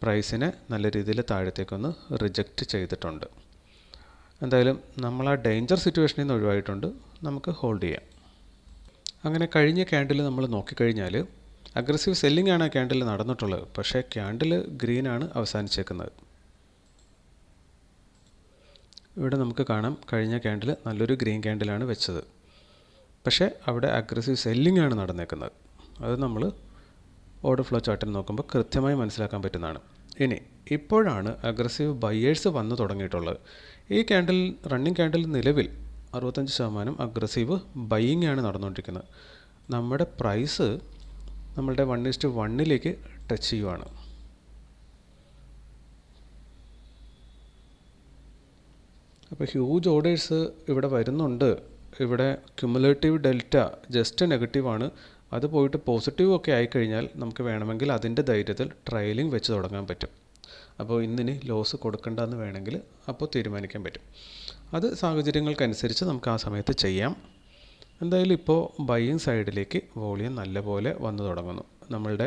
A: പ്രൈസിനെ നല്ല രീതിയിൽ താഴത്തേക്കൊന്ന് റിജക്റ്റ് ചെയ്തിട്ടുണ്ട്. എന്തായാലും നമ്മൾ ആ ഡേഞ്ചർ സിറ്റുവേഷനിൽ നിന്ന് ഒഴിവായിട്ടുണ്ട്. നമുക്ക് ഹോൾഡ് ചെയ്യാം. അങ്ങനെ കഴിഞ്ഞ ക്യാൻഡിൽ നമ്മൾ നോക്കിക്കഴിഞ്ഞാൽ അഗ്രസീവ് സെല്ലിംഗ് ആണ് ആ ക്യാൻഡിൽ നടന്നിട്ടുള്ളത്. പക്ഷേ ക്യാൻഡിൽ ഗ്രീനാണ് അവസാനിച്ചേക്കുന്നത്. ഇവിടെ നമുക്ക് കാണാം കഴിഞ്ഞ ക്യാൻഡിൽ നല്ലൊരു ഗ്രീൻ ക്യാൻഡിലാണ് വെച്ചത്. പക്ഷേ അവിടെ അഗ്രസീവ് സെല്ലിംഗ് ആണ് നടന്നേക്കുന്നത്. അത് നമ്മൾ ഓർഡർ ഫ്ലോ ചാർട്ടിൽ നോക്കുമ്പോൾ കൃത്യമായി മനസ്സിലാക്കാൻ പറ്റുന്നതാണ്. ഇനി ഇപ്പോഴാണ് അഗ്രസീവ് ബയേഴ്സ് വന്നു തുടങ്ങിയിട്ടുള്ളത്. ഈ ക്യാൻഡിൽ, റണ്ണിങ് ക്യാൻഡിൽ നിലവിൽ 65% അഗ്രസീവ് ബൈയിങ് ആണ് നടന്നുകൊണ്ടിരിക്കുന്നത്. നമ്മുടെ പ്രൈസ് നമ്മളുടെ 1:1 ടച്ച് ചെയ്യുവാണ്. അപ്പോൾ ഹ്യൂജ് ഓർഡേഴ്സ് ഇവിടെ വരുന്നുണ്ട്. ഇവിടെ ക്യുമുലേറ്റീവ് ഡെൽറ്റ ജസ്റ്റ് നെഗറ്റീവാണ്. അത് പോയിട്ട് പോസിറ്റീവ് ഒക്കെ ആയിക്കഴിഞ്ഞാൽ നമുക്ക് വേണമെങ്കിൽ അതിൻ്റെ ധൈര്യത്തിൽ ട്രയലിംഗ് വെച്ച് തുടങ്ങാൻ പറ്റും. അപ്പോൾ ഇന്നിനി ലോസ് കൊടുക്കേണ്ടെന്ന് വേണമെങ്കിൽ അപ്പോൾ തീരുമാനിക്കാൻ പറ്റും. അത് സാഹചര്യങ്ങൾക്കനുസരിച്ച് നമുക്ക് ആ സമയത്ത് ചെയ്യാം. എന്തായാലും ഇപ്പോൾ ബൈയിങ് സൈഡിലേക്ക് വോളിയം നല്ലപോലെ വന്നു തുടങ്ങുന്നു. നമ്മളുടെ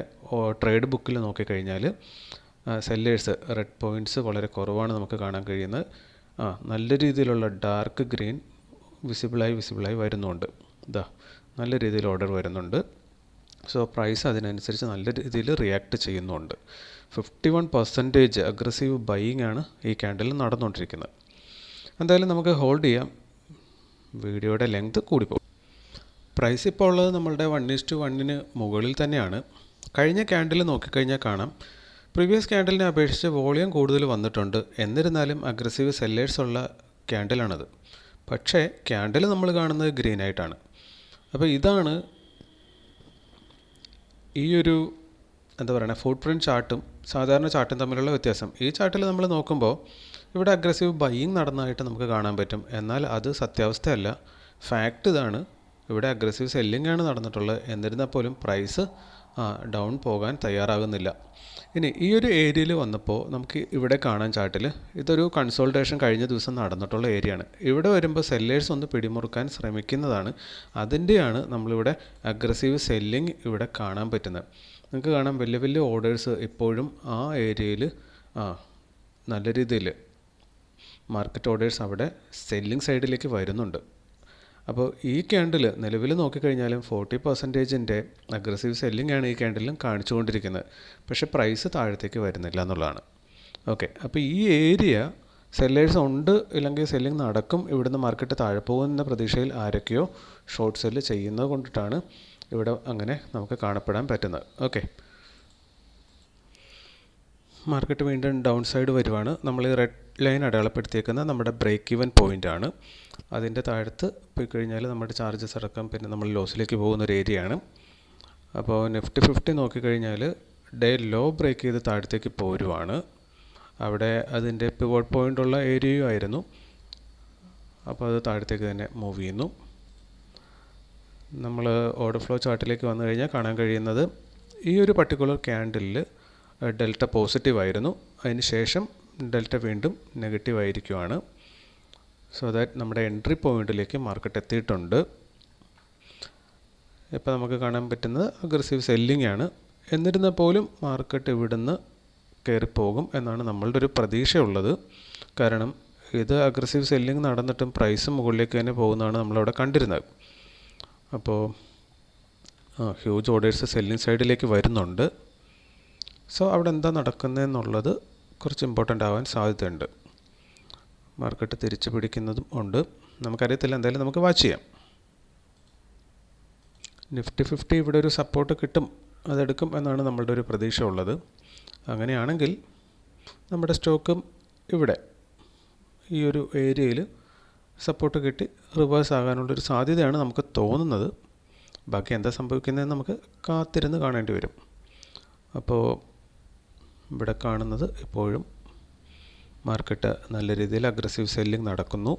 A: ട്രേഡ് ബുക്കിൽ നോക്കിക്കഴിഞ്ഞാൽ സെല്ലേഴ്സ് റെഡ് പോയിൻറ്റ്സ് വളരെ കുറവാണ് നമുക്ക് കാണാൻ കഴിയുന്നത്. നല്ല രീതിയിലുള്ള ഡാർക്ക് ഗ്രീൻ വിസിബിളായി വരുന്നുണ്ട്. ഇതാ നല്ല രീതിയിൽ ഓർഡർ വരുന്നുണ്ട്. സോ പ്രൈസ് അതിനനുസരിച്ച് നല്ല രീതിയിൽ റിയാക്ട് ചെയ്യുന്നുണ്ട്. 51% അഗ്രസീവ് ബൈയിങ് ആണ് ഈ ക്യാൻഡിൽ നടന്നുകൊണ്ടിരിക്കുന്നത്. എന്തായാലും നമുക്ക് ഹോൾഡ് ചെയ്യാം. വീഡിയോയുടെ ലെങ്ത് കൂടിപ്പോകും. പ്രൈസ് ഇപ്പോൾ ഉള്ളത് നമ്മളുടെ 1:1 മുകളിൽ തന്നെയാണ്. കഴിഞ്ഞ ക്യാൻഡിൽ നോക്കിക്കഴിഞ്ഞാൽ കാണാം പ്രീവിയസ് ക്യാൻഡിലിനെ അപേക്ഷിച്ച് വോളിയം കൂടുതൽ വന്നിട്ടുണ്ട്. എന്നിരുന്നാലും അഗ്രസീവ് സെല്ലേഴ്സ് ഉള്ള ക്യാൻഡിലാണത്. പക്ഷേ ക്യാൻഡിൽ നമ്മൾ കാണുന്നത് ഗ്രീൻ ആയിട്ടാണ്. അപ്പോൾ ഇതാണ് ഈ ഒരു എന്താ പറയുക ഫുട് പ്രിൻറ്റ് ചാർട്ടും സാധാരണ ചാർട്ടും തമ്മിലുള്ള വ്യത്യാസം. ഈ ചാർട്ടിൽ നമ്മൾ നോക്കുമ്പോൾ ഇവിടെ അഗ്രസീവ് ബൈയിങ് നടന്നതായിട്ട് നമുക്ക് കാണാൻ പറ്റും. എന്നാൽ അത് സത്യാവസ്ഥയല്ല. ഫാക്റ്റ് ഇതാണ്, ഇവിടെ അഗ്രസീവ് സെല്ലിംഗ് ആണ് നടന്നിട്ടുള്ളത്. എന്നിരുന്നാൽ പോലും പ്രൈസ് ഡൗൺ പോകാൻ തയ്യാറാകുന്നില്ല. ഇനി ഈ ഒരു ഏരിയയിൽ വന്നപ്പോൾ നമുക്ക് ഇവിടെ കാണാൻ ചാർട്ടിൽ ഇതൊരു കൺസോൾട്ടേഷൻ കഴിഞ്ഞ ദിവസം നടന്നിട്ടുള്ള ഏരിയയാണ്. ഇവിടെ വരുമ്പോൾ സെല്ലേഴ്സ് ഒന്ന് പിടിമുറുക്കാൻ ശ്രമിക്കുന്നതാണ്. അതിൻ്റെയാണ് നമ്മളിവിടെ അഗ്രസീവ് സെല്ലിംഗ് ഇവിടെ കാണാൻ പറ്റുന്നത്. നിങ്ങൾക്ക് കാണാം വലിയ വലിയ ഓർഡേഴ്സ് ഇപ്പോഴും ആ ഏരിയയിൽ നല്ല രീതിയിൽ മാർക്കറ്റ് ഓർഡേഴ്സ് അവിടെ സെല്ലിംഗ് സൈഡിലേക്ക് വരുന്നുണ്ട്. അപ്പോൾ ഈ ക്യാൻഡിൽ നിലവിൽ നോക്കിക്കഴിഞ്ഞാലും 40%-ൻ്റെ അഗ്രസീവ് സെല്ലിംഗ് ആണ് ഈ ക്യാൻഡിലും കാണിച്ചുകൊണ്ടിരിക്കുന്നത്. പക്ഷേ പ്രൈസ് താഴത്തേക്ക് വരുന്നില്ല എന്നുള്ളതാണ്. ഓക്കെ, അപ്പോൾ ഈ ഏരിയ സെല്ലേഴ്സ് ഉണ്ട്, ഇല്ലെങ്കിൽ സെല്ലിംഗ് നടക്കും, ഇവിടുന്ന് മാർക്കറ്റ് താഴെ പോകുന്ന പ്രതീക്ഷയിൽ ആരൊക്കെയോ ഷോർട്ട് സെല്ല് ചെയ്യുന്നത് കൊണ്ടിട്ടാണ് ഇവിടെ അങ്ങനെ നമുക്ക് കാണപ്പെടാൻ പറ്റുന്നത്. ഓക്കെ, മാർക്കറ്റ് വീണ്ടും ഡൗൺ സൈഡ് വരുവാണ്. നമ്മൾ ഈ റെഡ് ലൈൻ അടയാളപ്പെടുത്തിയേക്കുന്ന നമ്മുടെ ബ്രേക്ക് ഈവൻ പോയിൻ്റ് ആണ്. അതിൻ്റെ താഴത്ത് പോയി കഴിഞ്ഞാൽ നമ്മുടെ ചാർജസ് അടക്കം പിന്നെ നമ്മൾ ലോസിലേക്ക് പോകുന്നൊരു ഏരിയ ആണ്. അപ്പോൾ നിഫ്റ്റി 50 നോക്കിക്കഴിഞ്ഞാൽ ഡേ ലോ ബ്രേക്ക് ചെയ്ത് താഴത്തേക്ക് പോരുവാണ്. അവിടെ അതിൻ്റെ പിവോട്ട് പോയിൻ്റ് ഉള്ള ഏരിയയും ആയിരുന്നു. അപ്പോൾ അത് താഴത്തേക്ക് തന്നെ മൂവ് ചെയ്യുന്നു. നമ്മൾ ഓർഡർ ഫ്ലോ ചാർട്ടിലേക്ക് വന്നു കഴിഞ്ഞാൽ കാണാൻ കഴിയുന്നത് ഈ ഒരു പർട്ടിക്കുലർ ക്യാൻഡിലിൽ ഡെൽറ്റ പോസിറ്റീവ് ആയിരുന്നു, അതിന് ശേഷം ഡെൽറ്റ വീണ്ടും നെഗറ്റീവ് ആയിരിക്കുവാണ്. സോ ദാറ്റ് നമ്മുടെ എൻട്രി പോയിന്റിലേക്ക് മാർക്കറ്റ് എത്തിയിട്ടുണ്ട്. ഇപ്പോൾ നമുക്ക് കാണാൻ പറ്റുന്നത് അഗ്രസീവ് സെല്ലിംഗ് ആണ്. എന്നിരുന്നാൽ പോലും മാർക്കറ്റ് ഇവിടുന്ന് കയറിപ്പോകും എന്നാണ് നമ്മളുടെ ഒരു പ്രതീക്ഷയുള്ളത്. കാരണം ഇത് അഗ്രസീവ് സെല്ലിംഗ് നടന്നിട്ടും പ്രൈസ് മുകളിലേക്ക് തന്നെ പോകുന്നതാണ് നമ്മളവിടെ കണ്ടിരുന്നത്. അപ്പോൾ ഹ്യൂജ് ഓർഡേഴ്സ് സെല്ലിംഗ് സൈഡിലേക്ക് വരുന്നുണ്ട്. സോ അവിടെ എന്താ നടക്കുന്നതെന്നുള്ളത് കുറച്ച് ഇമ്പോർട്ടൻ്റ് ആവാൻ സാധ്യതയുണ്ട്. മാർക്കറ്റ് തിരിച്ചു പിടിക്കുന്നതും ഉണ്ട്, നമുക്കറിയത്തില്ല. എന്തായാലും നമുക്ക് വാച്ച് ചെയ്യാം. നിഫ്റ്റി 50 ഇവിടെ ഒരു സപ്പോർട്ട് കിട്ടും, അതെടുക്കും എന്നാണ് നമ്മളുടെ ഒരു പ്രതീക്ഷ ഉള്ളത്. അങ്ങനെയാണെങ്കിൽ നമ്മുടെ സ്റ്റോക്കും ഇവിടെ ഈ ഒരു ഏരിയയിൽ സപ്പോർട്ട് കിട്ടി റിവേഴ്സ് ആകാനുള്ളൊരു സാധ്യതയാണ് നമുക്ക് തോന്നുന്നത്. ബാക്കി എന്താ സംഭവിക്കുന്നതെന്ന് നമുക്ക് കാത്തിരുന്ന് കാണേണ്ടി വരും. അപ്പോൾ ഇവിടെ കാണുന്നത് ഇപ്പോഴും മാർക്കറ്റ് നല്ല രീതിയിൽ അഗ്രസീവ് സെല്ലിംഗ് നടക്കുന്നു.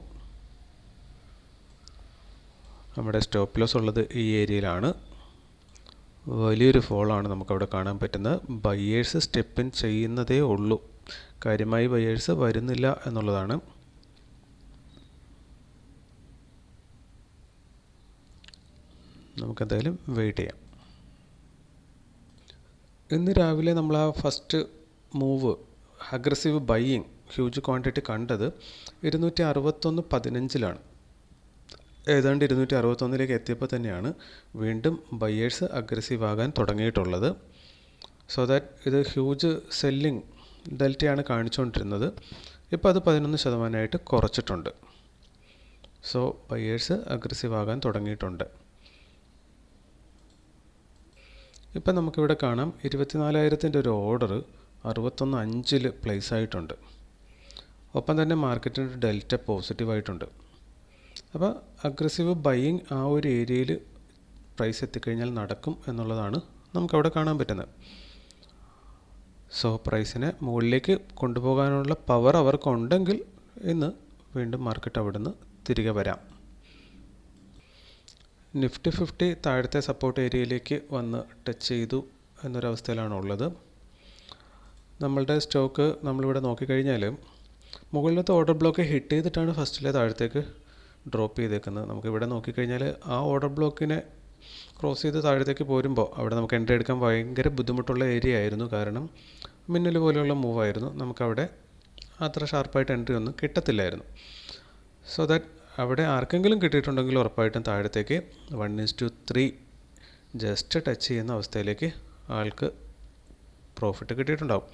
A: നമ്മുടെ സ്റ്റോപ്പ് ലോസ് ഉള്ളത് ഈ ഏരിയയിലാണ്. വലിയൊരു ഫോളാണ് നമുക്കവിടെ കാണാൻ പറ്റുന്നത്. ബയേഴ്സ് സ്റ്റെപ്പ് ഇൻ ചെയ്യുന്നതേ ഉള്ളൂ, കാര്യമായി ബയേഴ്സ് വരുന്നില്ല എന്നുള്ളതാണ്. നമുക്കെന്തായാലും വെയിറ്റ് ചെയ്യാം. ഇന്ന് രാവിലെ നമ്മൾ ആ first move aggressive buying huge quantity കണ്ടത് 261.15 ഏതാണ്ട് 261 എത്തിയപ്പോൾ തന്നെയാണ് വീണ്ടും ബയേഴ്സ് അഗ്രസീവ് ആകാൻ തുടങ്ങിയിട്ടുള്ളത്. സോ ദാറ്റ് ഇത് ഹ്യൂജ് സെല്ലിംഗ് ഡെൽറ്റയാണ് കാണിച്ചുകൊണ്ടിരുന്നത്. ഇപ്പോൾ അത് 11% കുറച്ചിട്ടുണ്ട്. സോ ബയേഴ്സ് അഗ്രസീവ് ആകാൻ തുടങ്ങിയിട്ടുണ്ട്. ഇപ്പം നമുക്കിവിടെ കാണാം 24,000-ൻ്റെ ഒരു ഓർഡർ 61.5 പ്ലേസ് ആയിട്ടുണ്ട്. ഒപ്പം തന്നെ മാർക്കറ്റിൻ്റെ ഡെൽറ്റ പോസിറ്റീവായിട്ടുണ്ട്. അപ്പോൾ അഗ്രസീവ് ബൈയിങ് ആ ഒരു ഏരിയയിൽ പ്രൈസ് എത്തിക്കഴിഞ്ഞാൽ നടക്കും എന്നുള്ളതാണ് നമുക്കവിടെ കാണാൻ പറ്റുന്നത്. സോ പ്രൈസിനെ മുകളിലേക്ക് കൊണ്ടുപോകാനുള്ള പവർ അവർക്കുണ്ടെങ്കിൽ ഇന്ന് വീണ്ടും മാർക്കറ്റ് അവിടെ നിന്ന് തിരികെ വരാം. നിഫ്റ്റി 50 താഴത്തെ സപ്പോർട്ട് ഏരിയയിലേക്ക് വന്ന് ടച്ച് ചെയ്തു എന്നൊരവസ്ഥയിലാണ് ഉള്ളത്. നമ്മളുടെ സ്റ്റോക്ക് നമ്മളിവിടെ നോക്കിക്കഴിഞ്ഞാൽ മുകളിലത്തെ ഓർഡർ ബ്ലോക്ക് ഹിറ്റ് ചെയ്തിട്ടാണ് ഫസ്റ്റിലെ താഴത്തേക്ക് ഡ്രോപ്പ് ചെയ്തേക്കുന്നത്. നമുക്കിവിടെ നോക്കിക്കഴിഞ്ഞാൽ ആ ഓർഡർ ബ്ലോക്കിനെ ക്രോസ് ചെയ്ത് താഴത്തേക്ക് പോരുമ്പോൾ അവിടെ നമുക്ക് എൻട്രി എടുക്കാൻ ഭയങ്കര ബുദ്ധിമുട്ടുള്ള ഏരിയ ആയിരുന്നു. കാരണം മിന്നൽ പോലെയുള്ള മൂവായിരുന്നു. നമുക്കവിടെ അത്ര ഷാർപ്പായിട്ട് എൻട്രി ഒന്നും കിട്ടത്തില്ലായിരുന്നു. സോ ദാറ്റ് അവിടെ ആർക്കെങ്കിലും കിട്ടിയിട്ടുണ്ടെങ്കിൽ ഉറപ്പായിട്ടും താഴത്തേക്ക് 1:3 ജസ്റ്റ് ടച്ച് ചെയ്യുന്ന അവസ്ഥയിലേക്ക് ആൾക്ക് പ്രോഫിറ്റ് കിട്ടിയിട്ടുണ്ടാവും.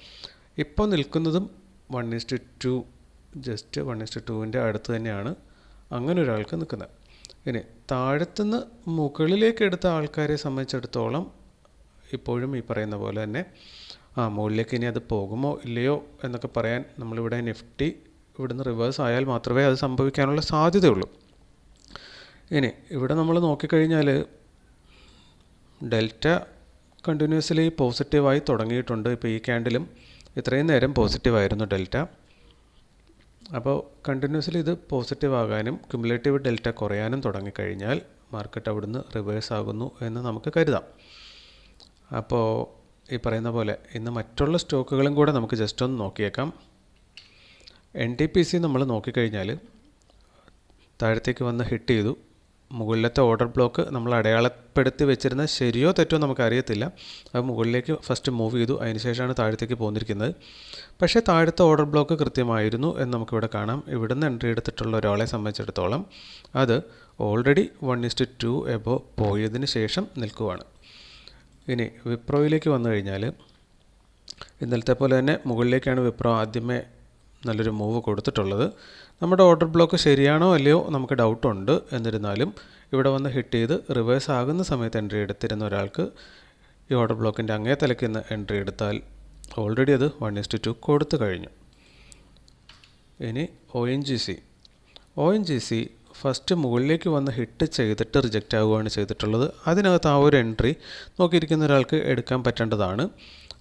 A: ഇപ്പോൾ നിൽക്കുന്നതും 1:2 ജസ്റ്റ് 1:2ൻ്റെ അടുത്ത് തന്നെയാണ് അങ്ങനെ ഒരാൾക്ക് നിൽക്കുന്നത്. ഇനി താഴത്തുനിന്ന് മുകളിലേക്ക് എടുത്ത ആൾക്കാരെ സംബന്ധിച്ചിടത്തോളം ഇപ്പോഴും ഈ പറയുന്ന പോലെ തന്നെ മുകളിലേക്ക് ഇനി അത് പോകുമോ ഇല്ലയോ എന്നൊക്കെ പറയാൻ നമ്മളിവിടെ നിഫ്റ്റി ഇവിടുന്ന് റിവേഴ്സ് ആയാൽ മാത്രമേ അത് സംഭവിക്കാനുള്ള സാധ്യതയുള്ളൂ. ഇനി ഇവിടെ നമ്മൾ നോക്കിക്കഴിഞ്ഞാൽ ഡെൽറ്റ കണ്ടിന്യൂസ്ലി പോസിറ്റീവായി തുടങ്ങിയിട്ടുണ്ട്. ഇപ്പോൾ ഈ ക്യാൻഡിലും ഇത്രയും നേരം പോസിറ്റീവായിരുന്നു ഡെൽറ്റ. അപ്പോൾ കണ്ടിന്യൂസ്ലി ഇത് പോസിറ്റീവ് ആകാനും ക്യുമുലേറ്റീവ് ഡെൽറ്റ കുറയാനും തുടങ്ങിക്കഴിഞ്ഞാൽ മാർക്കറ്റ് അവിടുന്ന് റിവേഴ്സ് ആകുന്നു എന്ന് നമുക്ക് കരുതാം. അപ്പോൾ ഈ പറയുന്ന പോലെ ഇന്ന് മറ്റുള്ള സ്റ്റോക്കുകളും കൂടെ നമുക്ക് ജസ്റ്റ് ഒന്ന് നോക്കിയേക്കാം. NTPC നമ്മൾ നോക്കിക്കഴിഞ്ഞാൽ താഴത്തേക്ക് വന്ന് ഹിറ്റ് ചെയ്തു. മുകളിലത്തെ ഓർഡർ ബ്ലോക്ക് നമ്മൾ അടയാളപ്പെടുത്തി വെച്ചിരുന്ന ശരിയോ തെറ്റോ നമുക്കറിയത്തില്ല. അത് മുകളിലേക്ക് ഫസ്റ്റ് മൂവ് ചെയ്തു, അതിനുശേഷമാണ് താഴത്തേക്ക് പോന്നിരിക്കുന്നത്. പക്ഷേ താഴത്തെ ഓർഡർ ബ്ലോക്ക് കൃത്യമായിരുന്നു എന്ന് നമുക്കിവിടെ കാണാം. ഇവിടുന്ന് എൻട്രി എടുത്തിട്ടുള്ള ഒരാളെ സംബന്ധിച്ചിടത്തോളം അത് ഓൾറെഡി 1:2 എബോ പോയതിന് ശേഷം നിൽക്കുവാണ്. ഇനി വിപ്രോയിലേക്ക് വന്നു കഴിഞ്ഞാൽ ഇന്നലത്തെ പോലെ തന്നെ മുകളിലേക്കാണ് വിപ്രോ ആദ്യമേ നല്ലൊരു മൂവ് കൊടുത്തിട്ടുള്ളത്. നമ്മുടെ ഓർഡർ ബ്ലോക്ക് ശരിയാണോ അല്ലയോ നമുക്ക് ഡൗട്ടുണ്ട്. എന്നിരുന്നാലും ഇവിടെ വന്ന് ഹിറ്റ് ചെയ്ത് റിവേഴ്സ് ആകുന്ന സമയത്ത് എൻട്രി എടുത്തിരുന്ന ഒരാൾക്ക് ഈ ഓർഡർ ബ്ലോക്കിൻ്റെ അങ്ങേ തലയ്ക്ക് നിന്ന് എൻട്രി എടുത്താൽ ഓൾറെഡി അത് 1:2 കൊടുത്തു കഴിഞ്ഞു. ഇനി ONGC ഫസ്റ്റ് മുകളിലേക്ക് വന്ന് ഹിറ്റ് ചെയ്തിട്ട് റിജക്റ്റ് ആവുകയാണ് ചെയ്തിട്ടുള്ളത്. അതിനകത്ത് ആ ഒരു എൻട്രി നോക്കിയിരിക്കുന്ന ഒരാൾക്ക് എടുക്കാൻ പറ്റേണ്ടതാണ്.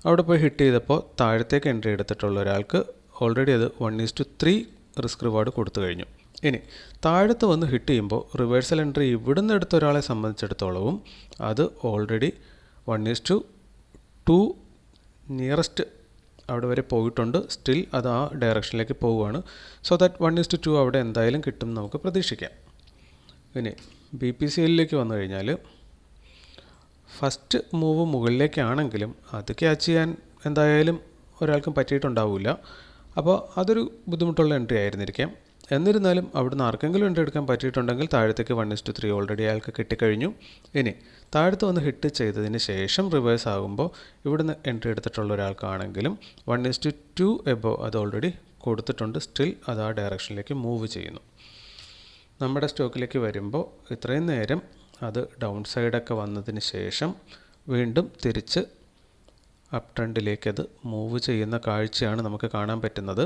A: അവിടെ പോയി ഹിറ്റ് ചെയ്തപ്പോൾ താഴത്തേക്ക് എൻട്രി എടുത്തിട്ടുള്ള ഒരാൾക്ക് ഓൾറെഡി അത് 1:3 റിസ്ക് റിവാർഡ് കൊടുത്തു കഴിഞ്ഞു. ഇനി താഴത്ത് വന്ന് ഹിറ്റ് ചെയ്യുമ്പോൾ റിവേഴ്സൽ എൻട്രി ഇവിടുന്ന് എടുത്ത ഒരാളെ സംബന്ധിച്ചിടത്തോളവും അത് ഓൾറെഡി 1:2 നിയറസ്റ്റ് അവിടെ വരെ പോയിട്ടുണ്ട്. സ്റ്റിൽ അത് ആ ഡയറക്ഷനിലേക്ക് പോവുകയാണ്. സോ ദാറ്റ് 1:2 അവിടെ എന്തായാലും കിട്ടും നമുക്ക് പ്രതീക്ഷിക്കാം. ഇനി BPCLലേക്ക് വന്നു കഴിഞ്ഞാൽ ഫസ്റ്റ് മൂവ് മുകളിലേക്കാണെങ്കിലും അത് ക്യാച്ച് ചെയ്യാൻ എന്തായാലും ഒരാൾക്കും പറ്റിയിട്ടുണ്ടാവില്ല. അപ്പോൾ അതൊരു ബുദ്ധിമുട്ടുള്ള എൻട്രി ആയിരുന്നിരിക്കാം. എന്നിരുന്നാലും അവിടുന്ന് ആർക്കെങ്കിലും എൻട്രി എടുക്കാൻ പറ്റിയിട്ടുണ്ടെങ്കിൽ താഴത്തേക്ക് 1:3 ഓൾറെഡി അയാൾക്ക് കിട്ടിക്കഴിഞ്ഞു. ഇനി താഴത്ത് വന്ന് ഹിറ്റ് ചെയ്തതിന് ശേഷം റിവേഴ്സ് ആകുമ്പോൾ ഇവിടുന്ന് എൻട്രി എടുത്തിട്ടുള്ള ഒരാൾക്കാണെങ്കിലും 1:2 എബോ അത് ഓൾറെഡി കൊടുത്തിട്ടുണ്ട്. സ്റ്റിൽ അത് ആ ഡയറക്ഷനിലേക്ക് മൂവ് ചെയ്യുന്നു. നമ്മുടെ സ്റ്റോക്കിലേക്ക് വരുമ്പോൾ ഇത്രയും നേരം അത് ഡൗൺ സൈഡൊക്കെ വന്നതിന് ശേഷം വീണ്ടും തിരിച്ച് അപ് ട്രെൻഡിലേക്ക് അത് മൂവ് ചെയ്യുന്ന കാഴ്ചയാണ് നമുക്ക് കാണാൻ പറ്റുന്നത്.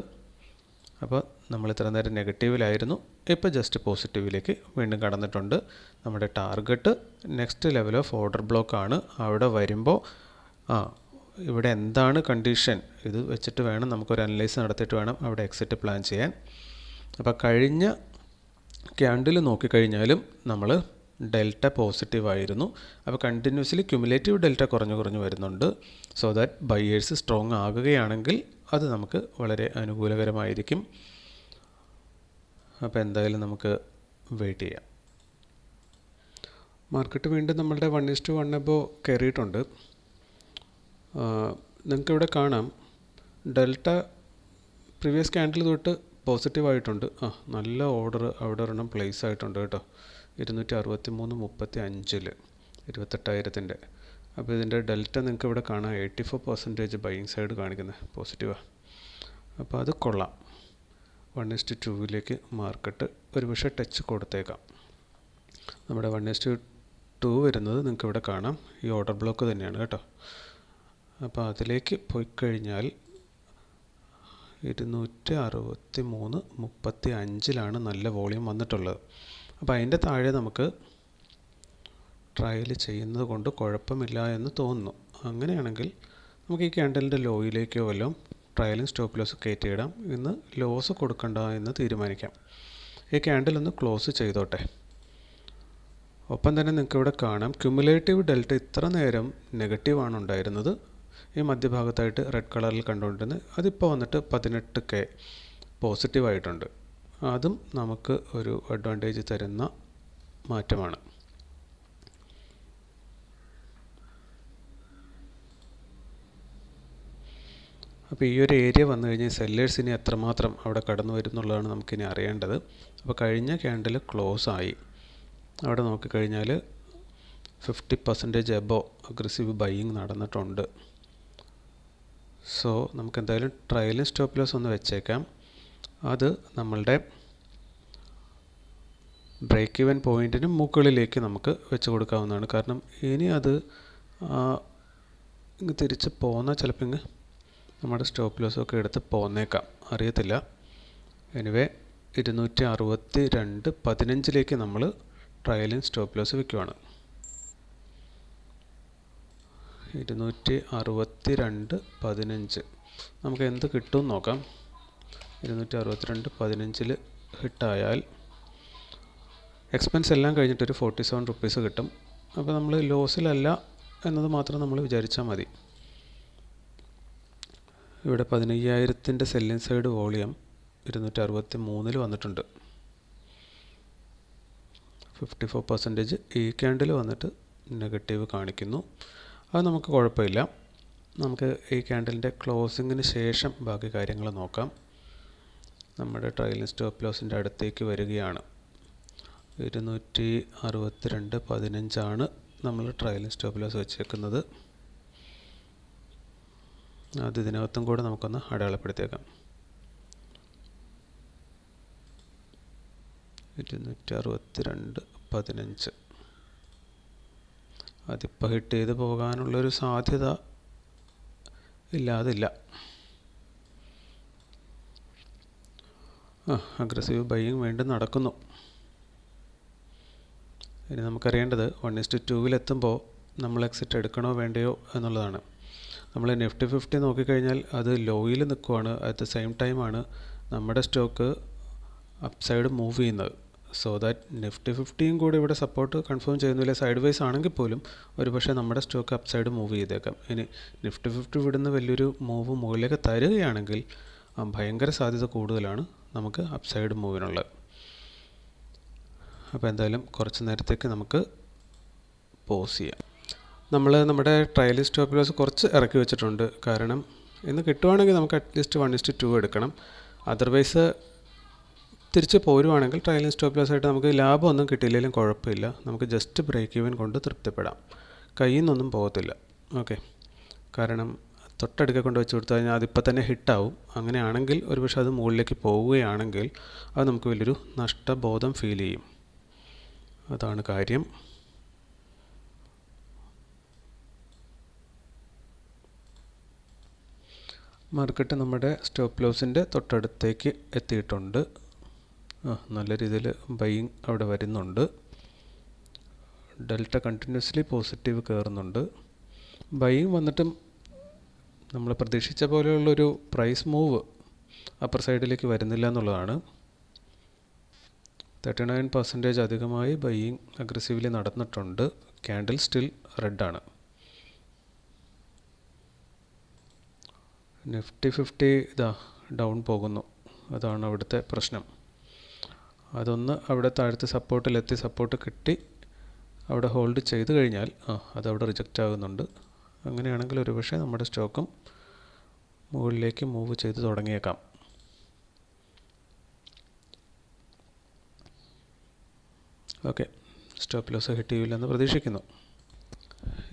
A: അപ്പോൾ നമ്മൾ ഇത്ര നേരം നെഗറ്റീവിലായിരുന്നു, ഇപ്പോൾ ജസ്റ്റ് പോസിറ്റീവിലേക്ക് വീണ്ടും കടന്നിട്ടുണ്ട്. നമ്മുടെ target next level of order ബ്ലോക്കാണ്. അവിടെ വരുമ്പോൾ ഇവിടെ എന്താണ് കണ്ടീഷൻ, ഇത് വെച്ചിട്ട് വേണം നമുക്കൊരു അനലൈസ് നടത്തിയിട്ട് വേണം അവിടെ എക്സിറ്റ് പ്ലാൻ ചെയ്യാൻ. അപ്പോൾ കഴിഞ്ഞ ക്യാൻഡിൽ നോക്കിക്കഴിഞ്ഞാലും നമ്മൾ ഡെൽറ്റ പോസിറ്റീവായിരുന്നു. അപ്പോൾ കണ്ടിന്യൂസ്ലി ക്യുമുലേറ്റീവ് ഡെൽറ്റ കുറഞ്ഞു വരുന്നുണ്ട്. സോ ദാറ്റ് ബയേഴ്സ് സ്ട്രോങ് ആകുകയാണെങ്കിൽ അത് നമുക്ക് വളരെ അനുകൂലകരമായിരിക്കും. അപ്പോൾ എന്തായാലും നമുക്ക് വെയിറ്റ് ചെയ്യാം. മാർക്കറ്റ് വീണ്ടും നമ്മളുടെ 1:1 എബോ കയറിയിട്ടുണ്ട്. നിങ്ങൾക്കിവിടെ കാണാം ഡെൽറ്റ പ്രീവിയസ് ക്യാൻഡിൽ തൊട്ട് പോസിറ്റീവായിട്ടുണ്ട്. നല്ല ഓർഡർ അവിടെ ഒരെണ്ണം പ്ലേസ് ആയിട്ടുണ്ട് കേട്ടോ. 263.35 28,000-ൻ്റെ. അപ്പോൾ ഇതിൻ്റെ ഡെൽറ്റ നിങ്ങൾക്ക് ഇവിടെ കാണാം 84% ബൈയിങ് സൈഡ് കാണിക്കുന്നത് പോസിറ്റീവാണ്. അപ്പോൾ അത് കൊള്ളാം. 1:2 മാർക്കറ്റ് ഒരുപക്ഷെ ടച്ച് കൊടുത്തേക്കാം. നമ്മുടെ 1:2 വരുന്നത് നിങ്ങൾക്ക് ഇവിടെ കാണാം ഈ ഓർഡർ ബ്ലോക്ക് തന്നെയാണ് കേട്ടോ. അപ്പോൾ അതിലേക്ക് പോയി കഴിഞ്ഞാൽ 263.35 നല്ല വോളിയം വന്നിട്ടുള്ളത്. അപ്പോൾ അതിൻ്റെ താഴെ നമുക്ക് ട്രയൽ ചെയ്യുന്നത് കൊണ്ട് കുഴപ്പമില്ല എന്ന് തോന്നുന്നു. അങ്ങനെയാണെങ്കിൽ നമുക്ക് ഈ ക്യാൻഡലിൻ്റെ ലോയിലേക്കോ വല്ലതും ട്രയലും സ്റ്റോപ്പ് ലോസ് കയറ്റിയിടാം. ഇന്ന് ലോസ് കൊടുക്കണ്ട എന്ന് തീരുമാനിക്കാം. ഈ ക്യാൻഡിൽ ഒന്ന് ക്ലോസ് ചെയ്തോട്ടെ. ഒപ്പം തന്നെ നിങ്ങൾക്ക് ഇവിടെ കാണാം ക്യുമുലേറ്റീവ് ഡെൽറ്റ ഇത്ര നേരം നെഗറ്റീവാണ് ഉണ്ടായിരുന്നത്. ഈ മധ്യഭാഗത്തായിട്ട് റെഡ് കളറിൽ കണ്ടുകൊണ്ടിരുന്നത് അതിപ്പോൾ വന്നിട്ട് 18K പോസിറ്റീവായിട്ടുണ്ട്. അതും നമുക്ക് ഒരു അഡ്വാൻറ്റേജ് തരുന്ന മാറ്റമാണ്. അപ്പോൾ ഈ ഒരു ഏരിയ വന്നു കഴിഞ്ഞാൽ സെല്ലേഴ്സ് ഇനി എത്രമാത്രം അവിടെ കടന്നു വരുന്നുള്ളതാണ് നമുക്കിനി അറിയേണ്ടത്. അപ്പോൾ കഴിഞ്ഞ ക്യാൻഡിൽ ക്ലോസ് ആയി. അവിടെ നോക്കിക്കഴിഞ്ഞാൽ 50% എബോ അഗ്രസീവ് ബൈയിങ് നടന്നിട്ടുണ്ട്. സോ നമുക്ക് എന്തായാലും ട്രയലും സ്റ്റോപ്പ് ലോസ് ഒന്ന് വെച്ചേക്കാം. അത് നമ്മളുടെ ബ്രേക്ക് ഈവൻ പോയിൻറ്റിന് മുകളിലേക്ക് നമുക്ക് വെച്ച് കൊടുക്കാവുന്നതാണ്. കാരണം ഇനി അത് ഇങ്ങ് തിരിച്ച് പോന്നാൽ ചിലപ്പോൾ ഇങ്ങ് നമ്മുടെ സ്റ്റോപ്പ് ലോസൊക്കെ എടുത്ത് പോന്നേക്കാം, അറിയത്തില്ല. എനിവേ 262.15 നമ്മൾ ട്രയലും സ്റ്റോപ്പ് ലോസ് വയ്ക്കുവാണ്. 262.15 നമുക്ക് എന്ത് കിട്ടും നോക്കാം. 262.15 ഹിറ്റായാൽ എക്സ്പെൻസ് എല്ലാം കഴിഞ്ഞിട്ടൊരു 47 റുപ്പീസ് കിട്ടും. അപ്പോൾ നമ്മൾ ലോസിലല്ല എന്നത് മാത്രം നമ്മൾ വിചാരിച്ചാൽ മതി. ഇവിടെ 15,000-ൻ്റെ സെല്ലിംഗ് സൈഡ് വോളിയം 263 വന്നിട്ടുണ്ട്. 54% ഈ ക്യാൻഡിൽ വന്നിട്ട് നെഗറ്റീവ് കാണിക്കുന്നു. അത് നമുക്ക് കുഴപ്പമില്ല. നമുക്ക് ഈ ക്യാൻഡലിൻ്റെ ക്ലോസിങ്ങിന് ശേഷം ബാക്കി കാര്യങ്ങൾ നോക്കാം. നമ്മുടെ ട്രയലും സ്റ്റോപ്പ് ലോസിൻ്റെ അടുത്തേക്ക് വരികയാണ്. 262.15 നമ്മൾ ട്രയലിംഗ് സ്റ്റോപ്പ് ലോസ് വെച്ചേക്കുന്നത്. അത് ഇതിനകത്തും കൂടെ നമുക്കൊന്ന് അടയാളപ്പെടുത്തിയേക്കാം. 262.15 അതിപ്പോൾ ഹിറ്റ് ചെയ്ത് പോകാനുള്ളൊരു സാധ്യത ഇല്ലാതില്ല. അഗ്രസീവ് ബൈയിങ് വീണ്ടും നടക്കുന്നു. ഇനി നമുക്കറിയേണ്ടത് 1:2 നമ്മൾ എക്സിറ്റ് എടുക്കണോ വേണ്ടയോ എന്നുള്ളതാണ്. നമ്മൾ നിഫ്റ്റി 50 നോക്കിക്കഴിഞ്ഞാൽ അത് ലോയിൽ നിൽക്കുവാണ്. അറ്റ് ദ സെയിം ടൈമാണ് നമ്മുടെ സ്റ്റോക്ക് അപ്സൈഡ് മൂവ് ചെയ്യുന്നത്. സോ ദാറ്റ് നിഫ്റ്റി 50യും കൂടി ഇവിടെ സപ്പോർട്ട് കൺഫേം ചെയ്യുന്നില്ല. സൈഡ് വൈസ് ആണെങ്കിൽ പോലും ഒരു പക്ഷേ നമ്മുടെ സ്റ്റോക്ക് അപ്സൈഡ് മൂവ് ചെയ്തേക്കാം. ഇനി നിഫ്റ്റി 50 ഇവിടുന്ന് വലിയൊരു മൂവ് മുകളിലേക്ക് തരികയാണെങ്കിൽ ഭയങ്കര സാധ്യത കൂടുതലാണ് നമുക്ക് അപ്സൈഡ് മൂവിനുള്ളത്. അപ്പോൾ എന്തായാലും കുറച്ച് നേരത്തേക്ക് നമുക്ക് പോസ് ചെയ്യാം. നമ്മൾ നമ്മുടെ ട്രയൽ സ്റ്റോപ്പ് ലോസ് കുറച്ച് ഇറക്കി വെച്ചിട്ടുണ്ട്. കാരണം ഇന്ന് കിട്ടുവാണെങ്കിൽ നമുക്ക് അറ്റ്ലീസ്റ്റ് 1:2 എടുക്കണം. അതർവൈസ് തിരിച്ച് പോരുവാണെങ്കിൽ ട്രയൽ സ്റ്റോപ്പ് ലോസ് ആയിട്ട് നമുക്ക് ലാഭമൊന്നും കിട്ടിയില്ലെങ്കിലും കുഴപ്പമില്ല. നമുക്ക് ജസ്റ്റ് ബ്രേക്ക് ഈവൻ കൊണ്ട് തൃപ്തിപ്പെടാം. കയ്യിൽ നിന്നൊന്നും പോകത്തില്ല. ഓക്കെ, കാരണം തൊട്ടടുക്കെ കൊണ്ട് വെച്ച് കൊടുത്തു കഴിഞ്ഞാൽ അതിപ്പോൾ തന്നെ ഹിറ്റാവും. അങ്ങനെയാണെങ്കിൽ ഒരുപക്ഷെ അത് മുകളിലേക്ക് പോവുകയാണെങ്കിൽ അത് നമുക്ക് വലിയൊരു നഷ്ടബോധം ഫീൽ ചെയ്യും. അതാണ് കാര്യം. മാർക്കറ്റ് നമ്മുടെ സ്റ്റോപ്പ് ലോസിൻ്റെ തൊട്ടടുത്തേക്ക് എത്തിയിട്ടുണ്ട്. നല്ല രീതിയിൽ ബൈയിങ് അവിടെ വരുന്നുണ്ട്. ഡെൽറ്റ കണ്ടിന്യൂസ്ലി പോസിറ്റീവ് കയറുന്നുണ്ട്. ബൈയിങ് വന്നിട്ടും നമ്മൾ പ്രതീക്ഷിച്ച പോലെയുള്ളൊരു പ്രൈസ് മൂവ് അപ്പർ സൈഡിലേക്ക് വരുന്നില്ല എന്നുള്ളതാണ്. 39% അധികമായി ബൈയിങ് അഗ്രസീവ്ലി നടന്നിട്ടുണ്ട്. ക്യാൻഡിൽ സ്റ്റിൽ റെഡാണ്. നിഫ്റ്റി 50 ഇതാ ഡൗൺ പോകുന്നു. അതാണ് അവിടുത്തെ പ്രശ്നം. അതൊന്ന് അവിടെ താഴത്തെ സപ്പോർട്ടിലെത്തി, സപ്പോർട്ട് കിട്ടി അവിടെ ഹോൾഡ് ചെയ്ത് കഴിഞ്ഞാൽ അതവിടെ റിജക്റ്റ് ആകുന്നുണ്ട്. അങ്ങനെയാണെങ്കിൽ ഒരുപക്ഷെ നമ്മുടെ സ്റ്റോക്കും മുകളിലേക്ക് മൂവ് ചെയ്ത് തുടങ്ങിയേക്കാം. ഓക്കെ, സ്റ്റോപ്പ് ലോസ് ഹിറ്റ് ചെയ്യില്ലെന്ന് പ്രതീക്ഷിക്കുന്നു.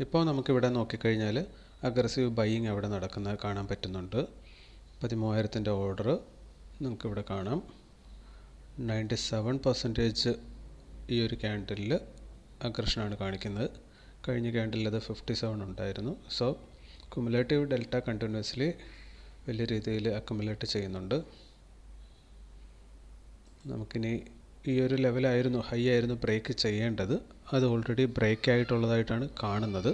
A: ഇപ്പോൾ നമുക്കിവിടെ നോക്കിക്കഴിഞ്ഞാൽ അഗ്രസീവ് ബൈയിങ് അവിടെ നടക്കുന്നത് കാണാൻ പറ്റുന്നുണ്ട്. 13,000 ഓർഡർ നമുക്കിവിടെ കാണാം. 97% ഈ ഒരു ക്യാൻഡിലിൽ അഗ്രഷനാണ് കാണിക്കുന്നത്. കഴിഞ്ഞ ക്യാൻഡിലിൽ അത് 57 ഉണ്ടായിരുന്നു. സോ കുമുലേറ്റീവ് ഡെൽറ്റ കണ്ടിന്യൂസ്ലി വലിയ രീതിയിൽ അക്യുമുലേറ്റ് ചെയ്യുന്നുണ്ട്. നമുക്കിനി ഈ ഒരു ലെവലായിരുന്നു, ഹൈ ആയിരുന്നു ബ്രേക്ക് ചെയ്യേണ്ടത്. അത് ഓൾറെഡി ബ്രേക്ക് ആയിട്ടുള്ളതായിട്ടാണ് കാണുന്നത്.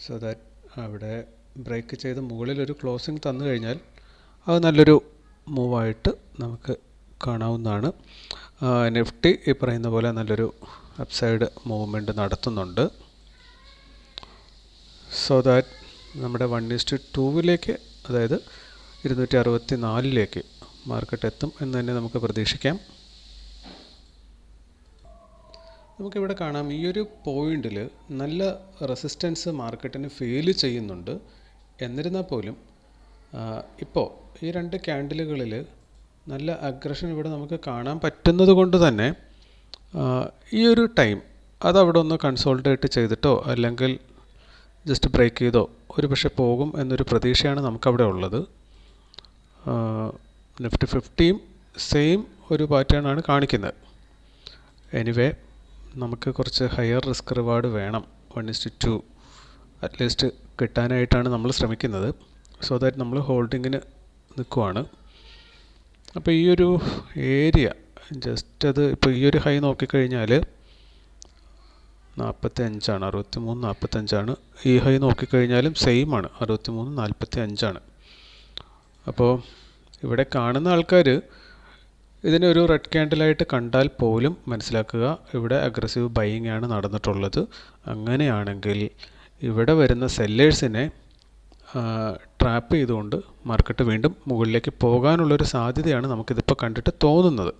A: സോ ദാറ്റ് അവിടെ ബ്രേക്ക് ചെയ്ത് മുകളിലൊരു ക്ലോസിംഗ് തന്നു കഴിഞ്ഞാൽ അത് നല്ലൊരു മൂവായിട്ട് നമുക്ക് കാണാവുന്നതാണ്. നിഫ്റ്റി ഈ പറയുന്ന പോലെ നല്ലൊരു അപ്സൈഡ് മൂവ്മെൻറ്റ് നടത്തുന്നുണ്ട്. സോ ദാറ്റ് നമ്മുടെ 1:2 അതായത് 264 മാർക്കറ്റ് എത്തും എന്ന് തന്നെ നമുക്ക് പ്രതീക്ഷിക്കാം. നമുക്കിവിടെ കാണാം ഈ ഒരു പോയിന്റിൽ നല്ല റെസിസ്റ്റൻസ് മാർക്കറ്റിന് ഫീൽ ചെയ്യുന്നുണ്ട്. എന്നിരുന്നാൽ പോലും ഇപ്പോൾ ഈ രണ്ട് ക്യാൻഡിലുകളിൽ നല്ല അഗ്രഷൻ ഇവിടെ നമുക്ക് കാണാൻ പറ്റുന്നത് കൊണ്ട് തന്നെ ഈ ഒരു ടൈം അതവിടെ ഒന്ന് കൺസോൾട്ടേറ്റ് ചെയ്തിട്ടോ അല്ലെങ്കിൽ ജസ്റ്റ് ബ്രേക്ക് ചെയ്തോ ഒരു പക്ഷേ പോകും എന്നൊരു പ്രതീക്ഷയാണ് നമുക്കവിടെ ഉള്ളത്. നിഫ്റ്റി 50യും സെയിം ഒരു പാറ്റേണാണ് കാണിക്കുന്നത്. എനിവേ നമുക്ക് കുറച്ച് ഹയർ റിസ്ക് റിവാർഡ് വേണം. 1:2 അറ്റ്ലീസ്റ്റ് കിട്ടാനായിട്ടാണ് നമ്മൾ ശ്രമിക്കുന്നത്. സോ ദാറ്റ് നമ്മൾ ഹോൾഡിങ്ങിന് നിൽക്കുവാണ്. അപ്പോൾ ഈ ഒരു ഏരിയ ജസ്റ്റ് അത് ഇപ്പോൾ ഈ ഒരു ഹൈ നോക്കിക്കഴിഞ്ഞാൽ 45 63-45. ഈ ഹൈ നോക്കിക്കഴിഞ്ഞാലും സെയിം ആണ്, 63-45. അപ്പോൾ ഇവിടെ കാണുന്ന ആൾക്കാർ ഇതിനൊരു റെഡ് ക്യാൻഡിലായിട്ട് കണ്ടാൽ പോലും മനസ്സിലാക്കുക ഇവിടെ അഗ്രസീവ് ബൈയിങ് ആണ് നടന്നിട്ടുള്ളത്. അങ്ങനെയാണെങ്കിൽ ഇവിടെ വരുന്ന സെല്ലേഴ്സിനെ ട്രാപ്പ് ചെയ്തുകൊണ്ട് മാർക്കറ്റ് വീണ്ടും മുകളിലേക്ക് പോകാനുള്ളൊരു സാധ്യതയാണ് നമുക്കിതിപ്പോൾ കണ്ടിട്ട് തോന്നുന്നത്.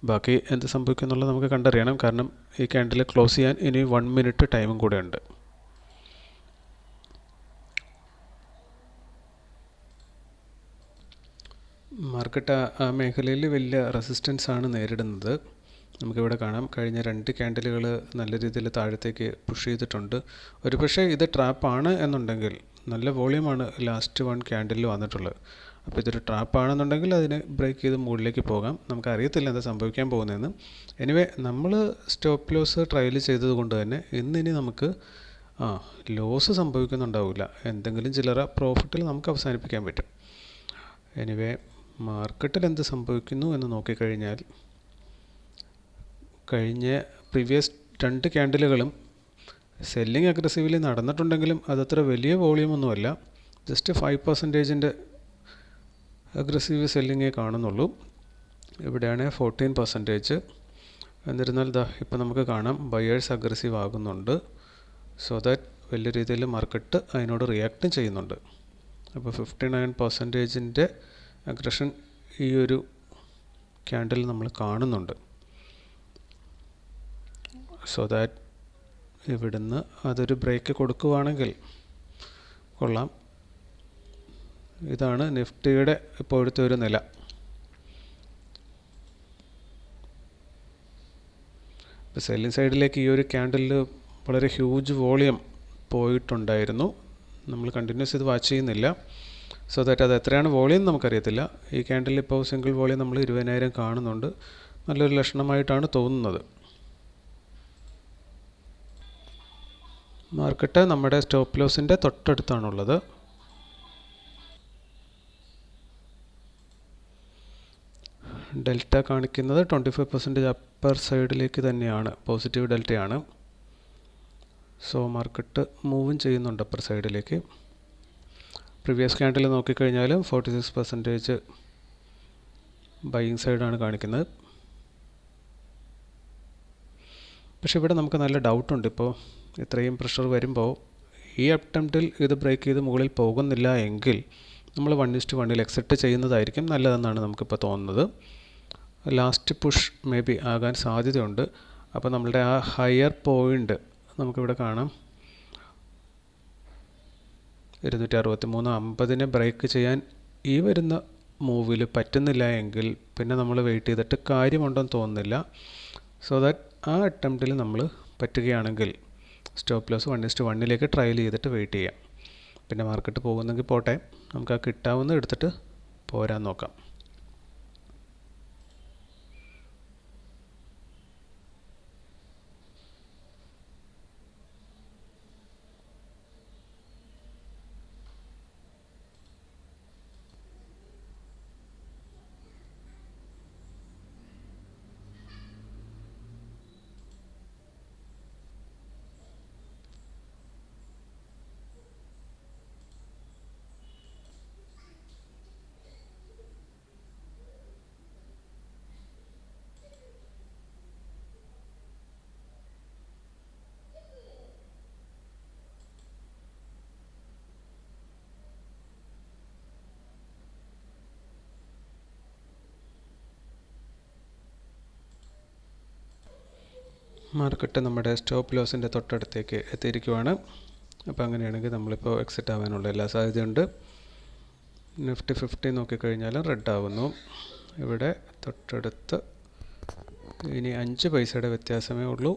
A: ബാക്കി എന്ത് സംഭവിക്കും എന്നുള്ളത് നമുക്ക് കണ്ടറിയണം. കാരണം ഈ ക്യാൻഡിൽ ക്ലോസ് ചെയ്യാൻ ഇനി 1 മിനിറ്റ് ടൈമും കൂടെ ഉണ്ട്. മാർക്കറ്റ് ആ മേഖലയിൽ വലിയ റെസിസ്റ്റൻസ് ആണ് നേരിടുന്നത്. നമുക്കിവിടെ കാണാം, കഴിഞ്ഞ 2 ക്യാൻഡിലുകൾ നല്ല രീതിയിൽ താഴത്തേക്ക് പുഷ് ചെയ്തിട്ടുണ്ട്. ഒരു പക്ഷേ ഇത് ട്രാപ്പാണ് എന്നുണ്ടെങ്കിൽ, നല്ല വോളിയമാണ് ലാസ്റ്റ് 1 ക്യാൻഡിലിൽ വന്നിട്ടുള്ളത്. അപ്പോൾ ഇതൊരു ട്രാപ്പാണെന്നുണ്ടെങ്കിൽ അതിനെ ബ്രേക്ക് ചെയ്ത് മുകളിലേക്ക് പോകാം. നമുക്കറിയത്തില്ല എന്താ സംഭവിക്കാൻ പോകുന്നതെന്ന്. എനിവേ, നമ്മൾ സ്റ്റോപ്പ് ലോസ് ട്രയൽ ചെയ്തത് കൊണ്ട് തന്നെ ഇന്നിനി നമുക്ക് ലോസ് സംഭവിക്കുന്നുണ്ടാവില്ല. എന്തെങ്കിലും ചില്ലറ പ്രോഫിറ്റിൽ നമുക്ക് അവസാനിപ്പിക്കാൻ പറ്റും. എനിവേ, മാർക്കറ്റിൽ എന്ത് സംഭവിക്കുന്നു എന്ന് നോക്കിക്കഴിഞ്ഞാൽ, കഴിഞ്ഞ പ്രീവിയസ് 2 ക്യാൻഡിലുകളും സെല്ലിംഗ് അഗ്രസീവ്ലി നടന്നിട്ടുണ്ടെങ്കിലും അതത്ര വലിയ വോളിയമൊന്നുമല്ല. ജസ്റ്റ് 5%-ൻ്റെ അഗ്രസീവ് സെല്ലിങ്ങേ കാണുന്നുള്ളൂ. ഇവിടെയാണ് 14%. എന്നിരുന്നാൽ ഇപ്പോൾ നമുക്ക് കാണാം ബയേഴ്സ് അഗ്രസീവ് ആകുന്നുണ്ട്. സോ ദാറ്റ് വലിയ രീതിയിൽ മാർക്കറ്റ് അതിനോട് റിയാക്ട് ചെയ്യുന്നുണ്ട്. അപ്പോൾ 59%-ൻ്റെ അഗ്രഷൻ ഈ ഒരു ക്യാൻഡിൽ നമ്മൾ കാണുന്നുണ്ട്. സോ ദാറ്റ് ഇവിടുന്ന് അതൊരു ബ്രേക്ക് കൊടുക്കുകയാണെങ്കിൽ കൊള്ളാം. ഇതാണ് നിഫ്റ്റിയുടെ ഇപ്പോഴത്തെ ഒരു നില. ഇപ്പോൾ സെല്ലിംഗ് സൈഡിലേക്ക് ഈ ഒരു ക്യാൻഡിലിൽ വളരെ ഹ്യൂജ് വോളിയം പോയിട്ടുണ്ടായിരുന്നു. നമ്മൾ കണ്ടിന്യൂസ് ഇത് വാച്ച് ചെയ്യുന്നില്ല. സോ ദാറ്റ് അത് എത്രയാണ് വോളിയം നമുക്കറിയത്തില്ല. ഈ ക്യാൻഡിൽ ഇപ്പോൾ സിംഗിൾ വോളിയം നമ്മൾ 20,000 കാണുന്നുണ്ട്. നല്ലൊരു ലക്ഷണമായിട്ടാണ് തോന്നുന്നത്. മാർക്കറ്റ് നമ്മുടെ സ്റ്റോപ്പ് ലോസിൻ്റെ തൊട്ടടുത്താണുള്ളത്. ഡെൽറ്റ കാണിക്കുന്നത് 25% അപ്പർ സൈഡിലേക്ക് തന്നെയാണ്, പോസിറ്റീവ് ഡെൽറ്റയാണ്. സോ മാർക്കറ്റ് മൂവും ചെയ്യുന്നുണ്ട് അപ്പർ സൈഡിലേക്ക്. പ്രീവിയസ് ക്യാൻഡിൽ നോക്കിക്കഴിഞ്ഞാലും 46% ബൈയിങ് സൈഡാണ് കാണിക്കുന്നത്. പക്ഷെ ഇവിടെ നമുക്ക് നല്ല ഡൗട്ടുണ്ട്. ഇപ്പോൾ ഇത്രയും പ്രഷർ വരുമ്പോൾ ഈ അറ്റംപ്റ്റിൽ ഇത് ബ്രേക്ക് ചെയ്ത് മുകളിൽ പോകുന്നില്ല എങ്കിൽ നമ്മൾ 1:1 എക്സിറ്റ് ചെയ്യുന്നതായിരിക്കും നല്ലതെന്നാണ് നമുക്കിപ്പോൾ തോന്നുന്നത്. ലാസ്റ്റ് പുഷ് മേ ബി ആകാൻ സാധ്യതയുണ്ട്. അപ്പോൾ നമ്മളുടെ ആ ഹയർ പോയിൻ്റ് നമുക്കിവിടെ കാണാം. 263.50 ബ്രേക്ക് ചെയ്യാൻ ഈ വരുന്ന മൂവിൽ പറ്റുന്നില്ല എങ്കിൽ പിന്നെ നമ്മൾ വെയിറ്റ് ചെയ്തിട്ട് കാര്യമുണ്ടെന്ന് തോന്നുന്നില്ല. സോ ദാറ്റ് ആ അറ്റംപ്റ്റിൽ നമ്മൾ പറ്റുകയാണെങ്കിൽ സ്റ്റോപ്പ് ലോസ് 1:1 ട്രയൽ ചെയ്തിട്ട് വെയിറ്റ് ചെയ്യാം. പിന്നെ മാർക്കറ്റ് പോകുന്നെങ്കിൽ പോട്ടെ, നമുക്ക് ആ കിട്ടാവുന്ന എടുത്തിട്ട് പോരാൻ നോക്കാം. മാർക്കറ്റ് നമ്മുടെ സ്റ്റോപ്പ് ലോസിൻ്റെ തൊട്ടടുത്തേക്ക് എത്തിയിരിക്കുവാണ്. അപ്പോൾ അങ്ങനെയാണെങ്കിൽ നമ്മളിപ്പോൾ എക്സിറ്റ് ആവാനുള്ള എല്ലാ സാധ്യതയുണ്ട്. നിഫ്റ്റി 50 നോക്കിക്കഴിഞ്ഞാൽ റെഡ് ആവുന്നു. ഇവിടെ തൊട്ടടുത്ത് ഇനി 5 പൈസയുടെ വ്യത്യാസമേ ഉള്ളൂ.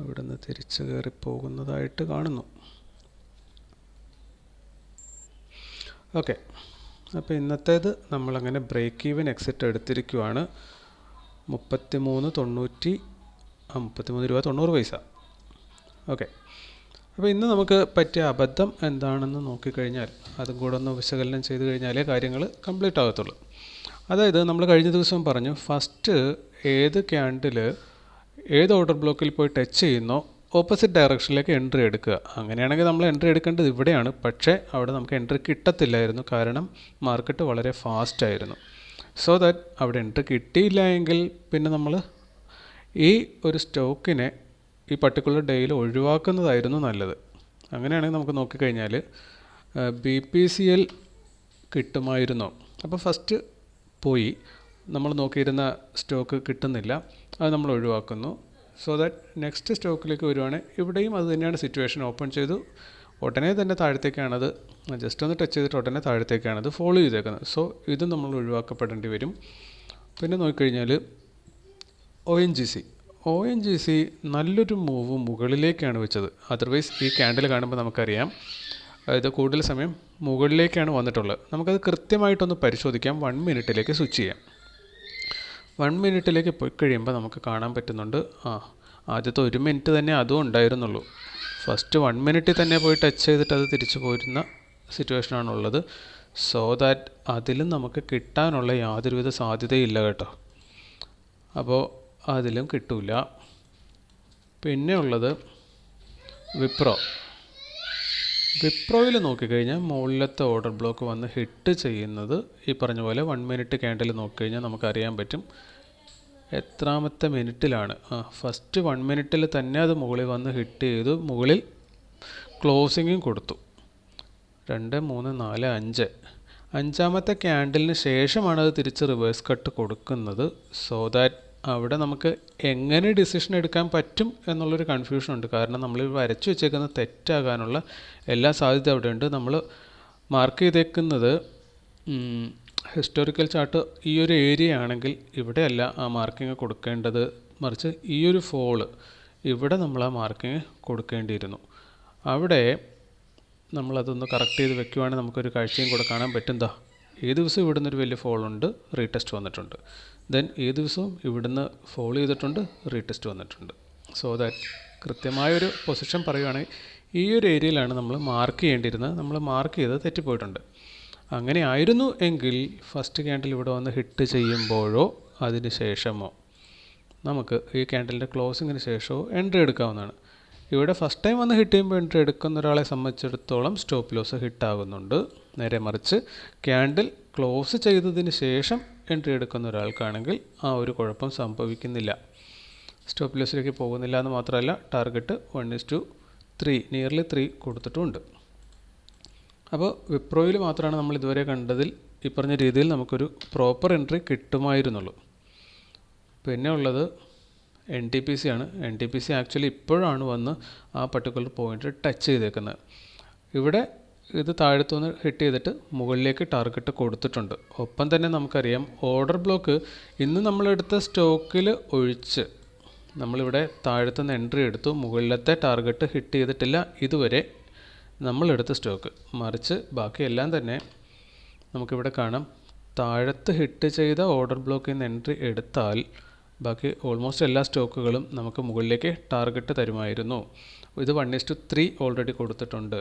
A: അവിടുന്ന് തിരിച്ചു കയറി പോകുന്നതായിട്ട് കാണുന്നു. ഓക്കെ, അപ്പോൾ ഇന്നത്തേത് നമ്മളങ്ങനെ ബ്രേക്ക് ഈവൻ എക്സിറ്റ് എടുത്തിരിക്കുവാണ്. 33 രൂപ 90 പൈസ. ഓക്കെ, അപ്പോൾ ഇന്ന് നമുക്ക് പറ്റിയ അബദ്ധം എന്താണെന്ന് നോക്കിക്കഴിഞ്ഞാൽ അതും കൂടെ ഒന്ന് വിശകലനം ചെയ്ത് കഴിഞ്ഞാലേ കാര്യങ്ങൾ കംപ്ലീറ്റ് ആകത്തുള്ളൂ. അതായത് നമ്മൾ കഴിഞ്ഞ ദിവസം പറഞ്ഞു, ഫസ്റ്റ് ഏത് ക്യാൻഡിൽ ഏത് ഓർഡർ ബ്ലോക്കിൽ പോയി ടച്ച് ചെയ്യുന്നോ ഓപ്പോസിറ്റ് ഡയറക്ഷനിലേക്ക് എൻട്രി എടുക്കുക. അങ്ങനെയാണെങ്കിൽ നമ്മൾ എൻട്രി എടുക്കേണ്ടത് ഇവിടെയാണ്. പക്ഷേ അവിടെ നമുക്ക് എൻട്രി കിട്ടത്തില്ലായിരുന്നു, കാരണം മാർക്കറ്റ് വളരെ ഫാസ്റ്റ് ആയിരുന്നു. സോ ദാറ്റ് അവിടെ എൻട്രി കിട്ടിയില്ല എങ്കിൽ പിന്നെ നമ്മൾ ഈ ഒരു സ്റ്റോക്കിനെ ഈ പർട്ടിക്കുലർ ഡേയിൽ ഒഴിവാക്കുന്നതായിരുന്നു നല്ലത്. അങ്ങനെയാണെങ്കിൽ നമുക്ക് നോക്കിക്കഴിഞ്ഞാൽ BPCL കിട്ടുമായിരുന്നു. അപ്പോൾ ഫസ്റ്റ് പോയി നമ്മൾ നോക്കിയിരുന്ന സ്റ്റോക്ക് കിട്ടുന്നില്ല, അത് നമ്മൾ ഒഴിവാക്കുന്നു. സോ ദാറ്റ് നെക്സ്റ്റ് സ്റ്റോക്കിലേക്ക് വരുവാണെങ്കിൽ ഇവിടെയും അത് തന്നെയാണ് സിറ്റുവേഷൻ. ഓപ്പൺ ചെയ്തു, ഉടനെ തന്നെ താഴത്തേക്കാണത് ജസ്റ്റ് ഒന്ന് ടച്ച് ചെയ്തിട്ട് ഉടനെ താഴത്തേക്കാണത് ഫോളോ ചെയ്തേക്കുന്നത്. സോ ഇത് നമ്മൾ ഒഴിവാക്കപ്പെടേണ്ടി വരും. പിന്നെ നോക്കിക്കഴിഞ്ഞാൽ ONGC നല്ലൊരു മൂവ് മുകളിലേക്കാണ് വെച്ചത്. അതർവൈസ് ഈ ക്യാൻഡിൽ കാണുമ്പോൾ നമുക്കറിയാം ഇത് കൂടുതൽ സമയം മുകളിലേക്കാണ് വന്നിട്ടുള്ളത്. നമുക്കത് കൃത്യമായിട്ടൊന്ന് പരിശോധിക്കാം. 1 മിനിറ്റിലേക്ക് സ്വിച്ച് ചെയ്യാം. 1 മിനിറ്റിലേക്ക് പോയി കഴിയുമ്പോൾ നമുക്ക് കാണാൻ പറ്റുന്നുണ്ട്, ആദ്യത്തെ 1 മിനിറ്റ് തന്നെ അതും ഉണ്ടായിരുന്നുള്ളൂ. ഫസ്റ്റ് 1 മിനിറ്റിൽ തന്നെ പോയി ടച്ച് ചെയ്തിട്ട് അത് തിരിച്ചു പോരുന്ന സിറ്റുവേഷനാണുള്ളത്. സോ ദാറ്റ് അതിലും നമുക്ക് കിട്ടാനുള്ള യാതൊരുവിധ സാധ്യതയില്ല കേട്ടോ. അപ്പോൾ അതിലും കിട്ടില്ല. പിന്നെ ഉള്ളത് വിപ്രോയിൽ നോക്കിക്കഴിഞ്ഞാൽ മുകളിലത്തെ ഓർഡർ ബ്ലോക്ക് വന്ന് ഹിറ്റ് ചെയ്യുന്നത് ഈ പറഞ്ഞ പോലെ 1 മിനിറ്റ് ക്യാൻഡിൽ നോക്കിക്കഴിഞ്ഞാൽ നമുക്കറിയാൻ പറ്റും എത്രാമത്തെ മിനിറ്റിലാണ്. ഫസ്റ്റ് 1 മിനിറ്റിൽ തന്നെ അത് മുകളിൽ വന്ന് ഹിറ്റ് ചെയ്തു. മുകളിൽ ക്ലോസിങ്ങും കൊടുത്തു. 2, 3, 4, 5 അഞ്ചാമത്തെ ക്യാൻഡിലിന് ശേഷമാണ് അത് തിരിച്ച് റിവേഴ്സ് കട്ട് കൊടുക്കുന്നത്. സോ ദാറ്റ് അവിടെ നമുക്ക് എങ്ങനെ ഡിസിഷൻ എടുക്കാൻ പറ്റും എന്നുള്ളൊരു കൺഫ്യൂഷൻ ഉണ്ട്. കാരണം നമ്മൾ വരച്ചു വെച്ചേക്കുന്നത് തെറ്റാകാനുള്ള എല്ലാ സാധ്യത അവിടെ ഉണ്ട്. നമ്മൾ മാർക്ക് ചെയ്തേക്കുന്നത് ഹിസ്റ്റോറിക്കൽ ചാർട്ട് ഈ ഒരു ഏരിയ ആണെങ്കിൽ ഇവിടെയല്ല ആ മാർക്കിങ് കൊടുക്കേണ്ടത്, മറിച്ച് ഈ ഒരു ഫോള് ഇവിടെ നമ്മൾ ആ മാർക്കിങ് കൊടുക്കേണ്ടിയിരുന്നു. അവിടെ നമ്മളതൊന്ന് കറക്റ്റ് ചെയ്ത് വെക്കുവാണെങ്കിൽ നമുക്കൊരു കാഴ്ചയും കൂടെ കാണാൻ പറ്റും. ഈ ദിവസം ഇവിടുന്ന് ഒരു വലിയ ഫോളുണ്ട്, റീടെസ്റ്റ് വന്നിട്ടുണ്ട്. ദെൻ ഈ ദിവസവും ഇവിടുന്ന് ഫോളോ ചെയ്തിട്ടുണ്ട്, റീടെസ്റ്റ് വന്നിട്ടുണ്ട്. സോ ദാറ്റ് കൃത്യമായൊരു പൊസിഷൻ പറയുകയാണെങ്കിൽ ഈ ഒരു ഏരിയയിലാണ് നമ്മൾ മാർക്ക് ചെയ്യേണ്ടിയിരുന്നത്. നമ്മൾ മാർക്ക് ചെയ്ത് തെറ്റിപ്പോയിട്ടുണ്ട്. അങ്ങനെ ആയിരുന്നു എങ്കിൽ ഫസ്റ്റ് ക്യാൻഡിൽ ഇവിടെ വന്ന് ഹിറ്റ് ചെയ്യുമ്പോഴോ അതിന് ശേഷമോ നമുക്ക് ഈ ക്യാൻഡിലിൻ്റെ ക്ലോസിങ്ങിന് ശേഷമോ എൻട്രി എടുക്കാവുന്നതാണ്. ഇവിടെ ഫസ്റ്റ് ടൈം വന്ന് ഹിറ്റ് ചെയ്യുമ്പോൾ എൻട്രി എടുക്കുന്ന ഒരാളെ സംബന്ധിച്ചിടത്തോളം സ്റ്റോപ്പ് ലോസ് ഹിറ്റാകുന്നുണ്ട്. നേരെ മറിച്ച് ക്യാൻഡിൽ ക്ലോസ് ചെയ്തതിന് ശേഷം എൻട്രി എടുക്കുന്ന ഒരാൾക്കാണെങ്കിൽ ആ ഒരു കുഴപ്പം സംഭവിക്കുന്നില്ല, സ്റ്റോപ്പ് ലോസിലേക്ക് പോകുന്നില്ല എന്ന് മാത്രമല്ല ടാർഗറ്റ് 1:3 നിയർലി 3 കൊടുത്തിട്ടുമുണ്ട്. അപ്പോൾ വിപ്രോയിൽ മാത്രമാണ് നമ്മൾ ഇതുവരെ കണ്ടതിൽ ഈ പറഞ്ഞ രീതിയിൽ നമുക്കൊരു പ്രോപ്പർ എൻട്രി കിട്ടുമായിരുന്നുള്ളൂ. പിന്നെ ഉള്ളത് NTPC ആണ്. NTPC ആക്ച്വലി ഇപ്പോഴാണ് വന്ന് ആ പർട്ടിക്കുലർ പോയിന്റ് ടച്ച് ചെയ്തേക്കുന്നത്. ഇവിടെ ഇത് താഴത്തുനിന്ന് ഹിറ്റ് ചെയ്തിട്ട് മുകളിലേക്ക് ടാർഗറ്റ് കൊടുത്തിട്ടുണ്ട്. ഒപ്പം തന്നെ നമുക്കറിയാം ഓർഡർ ബ്ലോക്ക് ഇന്ന് നമ്മളെടുത്ത സ്റ്റോക്കിൽ ഒഴിച്ച് നമ്മളിവിടെ താഴത്തുനിന്ന് എൻട്രി എടുത്തു, മുകളിലത്തെ ടാർഗറ്റ് ഹിറ്റ് ചെയ്തിട്ടില്ല ഇതുവരെ നമ്മളെടുത്ത സ്റ്റോക്ക്, മറിച്ച് ബാക്കിയെല്ലാം തന്നെ നമുക്കിവിടെ കാണാം താഴത്ത് ഹിറ്റ് ചെയ്ത ഓർഡർ ബ്ലോക്കിൽ നിന്ന് എൻട്രി എടുത്താൽ ബാക്കി ഓൾമോസ്റ്റ് എല്ലാ സ്റ്റോക്കുകളും നമുക്ക് മുകളിലേക്ക് ടാർഗറ്റ് തരുമായിരുന്നു. ഇത് 1:3 ഓൾറെഡി കൊടുത്തിട്ടുണ്ട്.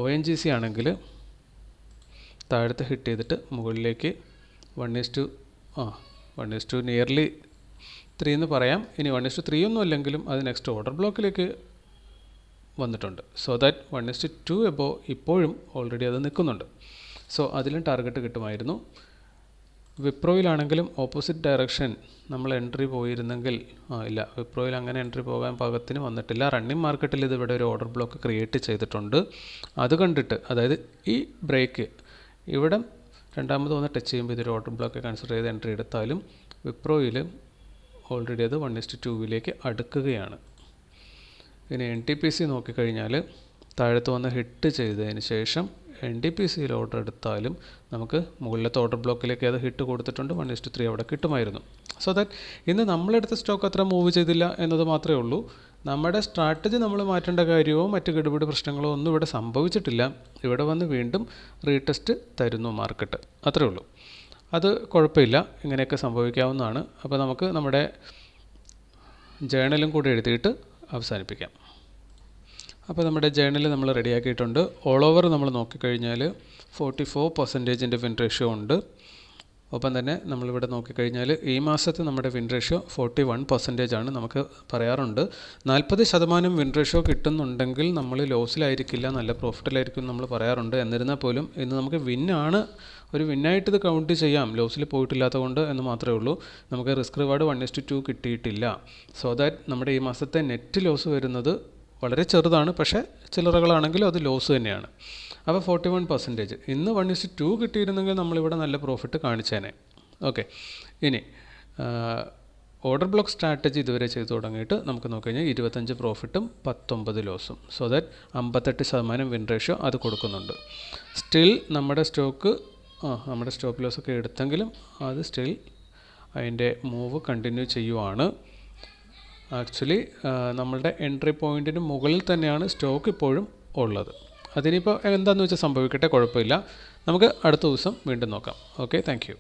A: ONGC ആണെങ്കിൽ താഴത്ത് ഹിറ്റ് ചെയ്തിട്ട് മുകളിലേക്ക് 1:1 നിയർലി 3 എന്ന് പറയാം. ഇനി 1:3 ഒന്നും അല്ലെങ്കിലും അത് നെക്സ്റ്റ് ഓർഡർ ബ്ലോക്കിലേക്ക് വന്നിട്ടുണ്ട്. സോ ദാറ്റ് 1:2 എബോ ഇപ്പോഴും ഓൾറെഡി അത് നിൽക്കുന്നുണ്ട്. സോ അതിലും ടാർഗറ്റ് കിട്ടുമായിരുന്നു. വിപ്രോയിലാണെങ്കിലും ഓപ്പോസിറ്റ് ഡയറക്ഷൻ നമ്മൾ എൻട്രി പോയിരുന്നെങ്കിൽ ഇല്ല, വിപ്രോയിൽ അങ്ങനെ എൻട്രി പോകാൻ പാകത്തിന് വന്നിട്ടില്ല. റണ്ണിങ് മാർക്കറ്റിൽ ഇത് ഇവിടെ ഒരു ഓർഡർ ബ്ലോക്ക് ക്രിയേറ്റ് ചെയ്തിട്ടുണ്ട്. അത് കണ്ടിട്ട് അതായത് ഈ ബ്രേക്ക് ഇവിടെ രണ്ടാമത് വന്ന് ടച്ച് ചെയ്യുമ്പോൾ ഇതൊരു ഓർഡർ ബ്ലോക്ക് കൺസിഡർ ചെയ്ത് എൻട്രി എടുത്താലും വിപ്രോയിൽ ഓൾറെഡി അത് 1:2 അടുക്കുകയാണ്. ഇനി NTPC നോക്കിക്കഴിഞ്ഞാൽ താഴത്ത് വന്ന് ഹിറ്റ് ചെയ്തതിന് ശേഷം NTPCയിൽ ഓർഡർ എടുത്താലും നമുക്ക് മുകളിലത്തെ ഓർഡർ ബ്ലോക്കിലേക്ക് അത് ഹിറ്റ് കൊടുത്തിട്ടുണ്ട്. 1:3 അവിടെ കിട്ടുമായിരുന്നു. സോ ദാറ്റ് ഇന്ന് നമ്മളെടുത്ത സ്റ്റോക്ക് അത്ര മൂവ് ചെയ്തില്ല എന്നത് മാത്രമേ ഉള്ളൂ. നമ്മുടെ സ്ട്രാറ്റജി നമ്മൾ മാറ്റേണ്ട കാര്യമോ മറ്റ് ഗഡുപിടി പ്രശ്നങ്ങളോ ഒന്നും ഇവിടെ സംഭവിച്ചിട്ടില്ല. ഇവിടെ വന്ന് വീണ്ടും റീടെസ്റ്റ് തരുന്നു മാർക്കറ്റ്, അത്രേ ഉള്ളൂ. അത് കുഴപ്പമില്ല, ഇങ്ങനെയൊക്കെ സംഭവിക്കാവുന്നതാണ്. അപ്പോൾ നമുക്ക് നമ്മുടെ ജേണലും കൂടി എഴുതിയിട്ട് അവസാനിപ്പിക്കാം. അപ്പോൾ നമ്മുടെ ജേണൽ നമ്മൾ റെഡിയാക്കിയിട്ടുണ്ട്. ഓൾ ഓവർ നമ്മൾ നോക്കിക്കഴിഞ്ഞാൽ 44% വിൻ റേഷ്യോ ഉണ്ട്. ഒപ്പം തന്നെ നമ്മളിവിടെ നോക്കിക്കഴിഞ്ഞാൽ ഈ മാസത്തെ നമ്മുടെ വിൻ റേഷ്യോ 41% ആണ്. നമുക്ക് പറയാറുണ്ട് 40% വിൻ റേഷ്യോ കിട്ടുന്നുണ്ടെങ്കിൽ നമ്മൾ ലോസിലായിരിക്കില്ല, നല്ല പ്രോഫിറ്റിലായിരിക്കും നമ്മൾ പറയാറുണ്ട്. എന്നിരുന്നാൽ പോലും ഇന്ന് നമുക്ക് വിന്നാണ്, ഒരു വിന്നായിട്ട് ഇത് കൗണ്ട് ചെയ്യാം, ലോസിൽ പോയിട്ടില്ലാത്തത് കൊണ്ട് എന്ന് മാത്രമേ ഉള്ളൂ. നമുക്ക് റിസ്ക് റിവാർഡ് 1:2 കിട്ടിയിട്ടില്ല. സോ ദാറ്റ് നമ്മുടെ ഈ മാസത്തെ നെറ്റ് ലോസ് വരുന്നത് വളരെ ചെറുതാണ്, പക്ഷേ ചില്ലറകളാണെങ്കിലും അത് ലോസ് തന്നെയാണ്. അപ്പോൾ 41%. ഇന്ന് 1:2 കിട്ടിയിരുന്നെങ്കിൽ നമ്മളിവിടെ നല്ല പ്രോഫിറ്റ് കാണിച്ചേനെ. ഓക്കെ, ഇനി ഓർഡർ ബ്ലോക്ക് സ്ട്രാറ്റജി ഇതുവരെ ചെയ്തു തുടങ്ങിയിട്ട് നമുക്ക് നോക്കിക്കഴിഞ്ഞാൽ 25 പ്രോഫിറ്റും 19 ലോസും. സോ ദാറ്റ് 58% വിൻ റേഷ്യോ അത് കൊടുക്കുന്നുണ്ട്. സ്റ്റിൽ നമ്മുടെ സ്റ്റോപ്പ് ലോസ് ഒക്കെ എടുത്തെങ്കിലും അത് സ്റ്റിൽ അതിൻ്റെ മൂവ് കണ്ടിന്യൂ ചെയ്യുവാണ്. ആക്ച്വലി നമ്മളുടെ എൻട്രി പോയിൻറ്റിന് മുകളിൽ തന്നെയാണ് സ്റ്റോക്ക് ഇപ്പോഴും ഉള്ളത്. അതിനിപ്പോൾ എന്താണെന്ന് വെച്ചാൽ സംഭവിക്കട്ടെ, കുഴപ്പമില്ല. നമുക്ക് അടുത്ത ദിവസം വീണ്ടും നോക്കാം. Okay, thank you.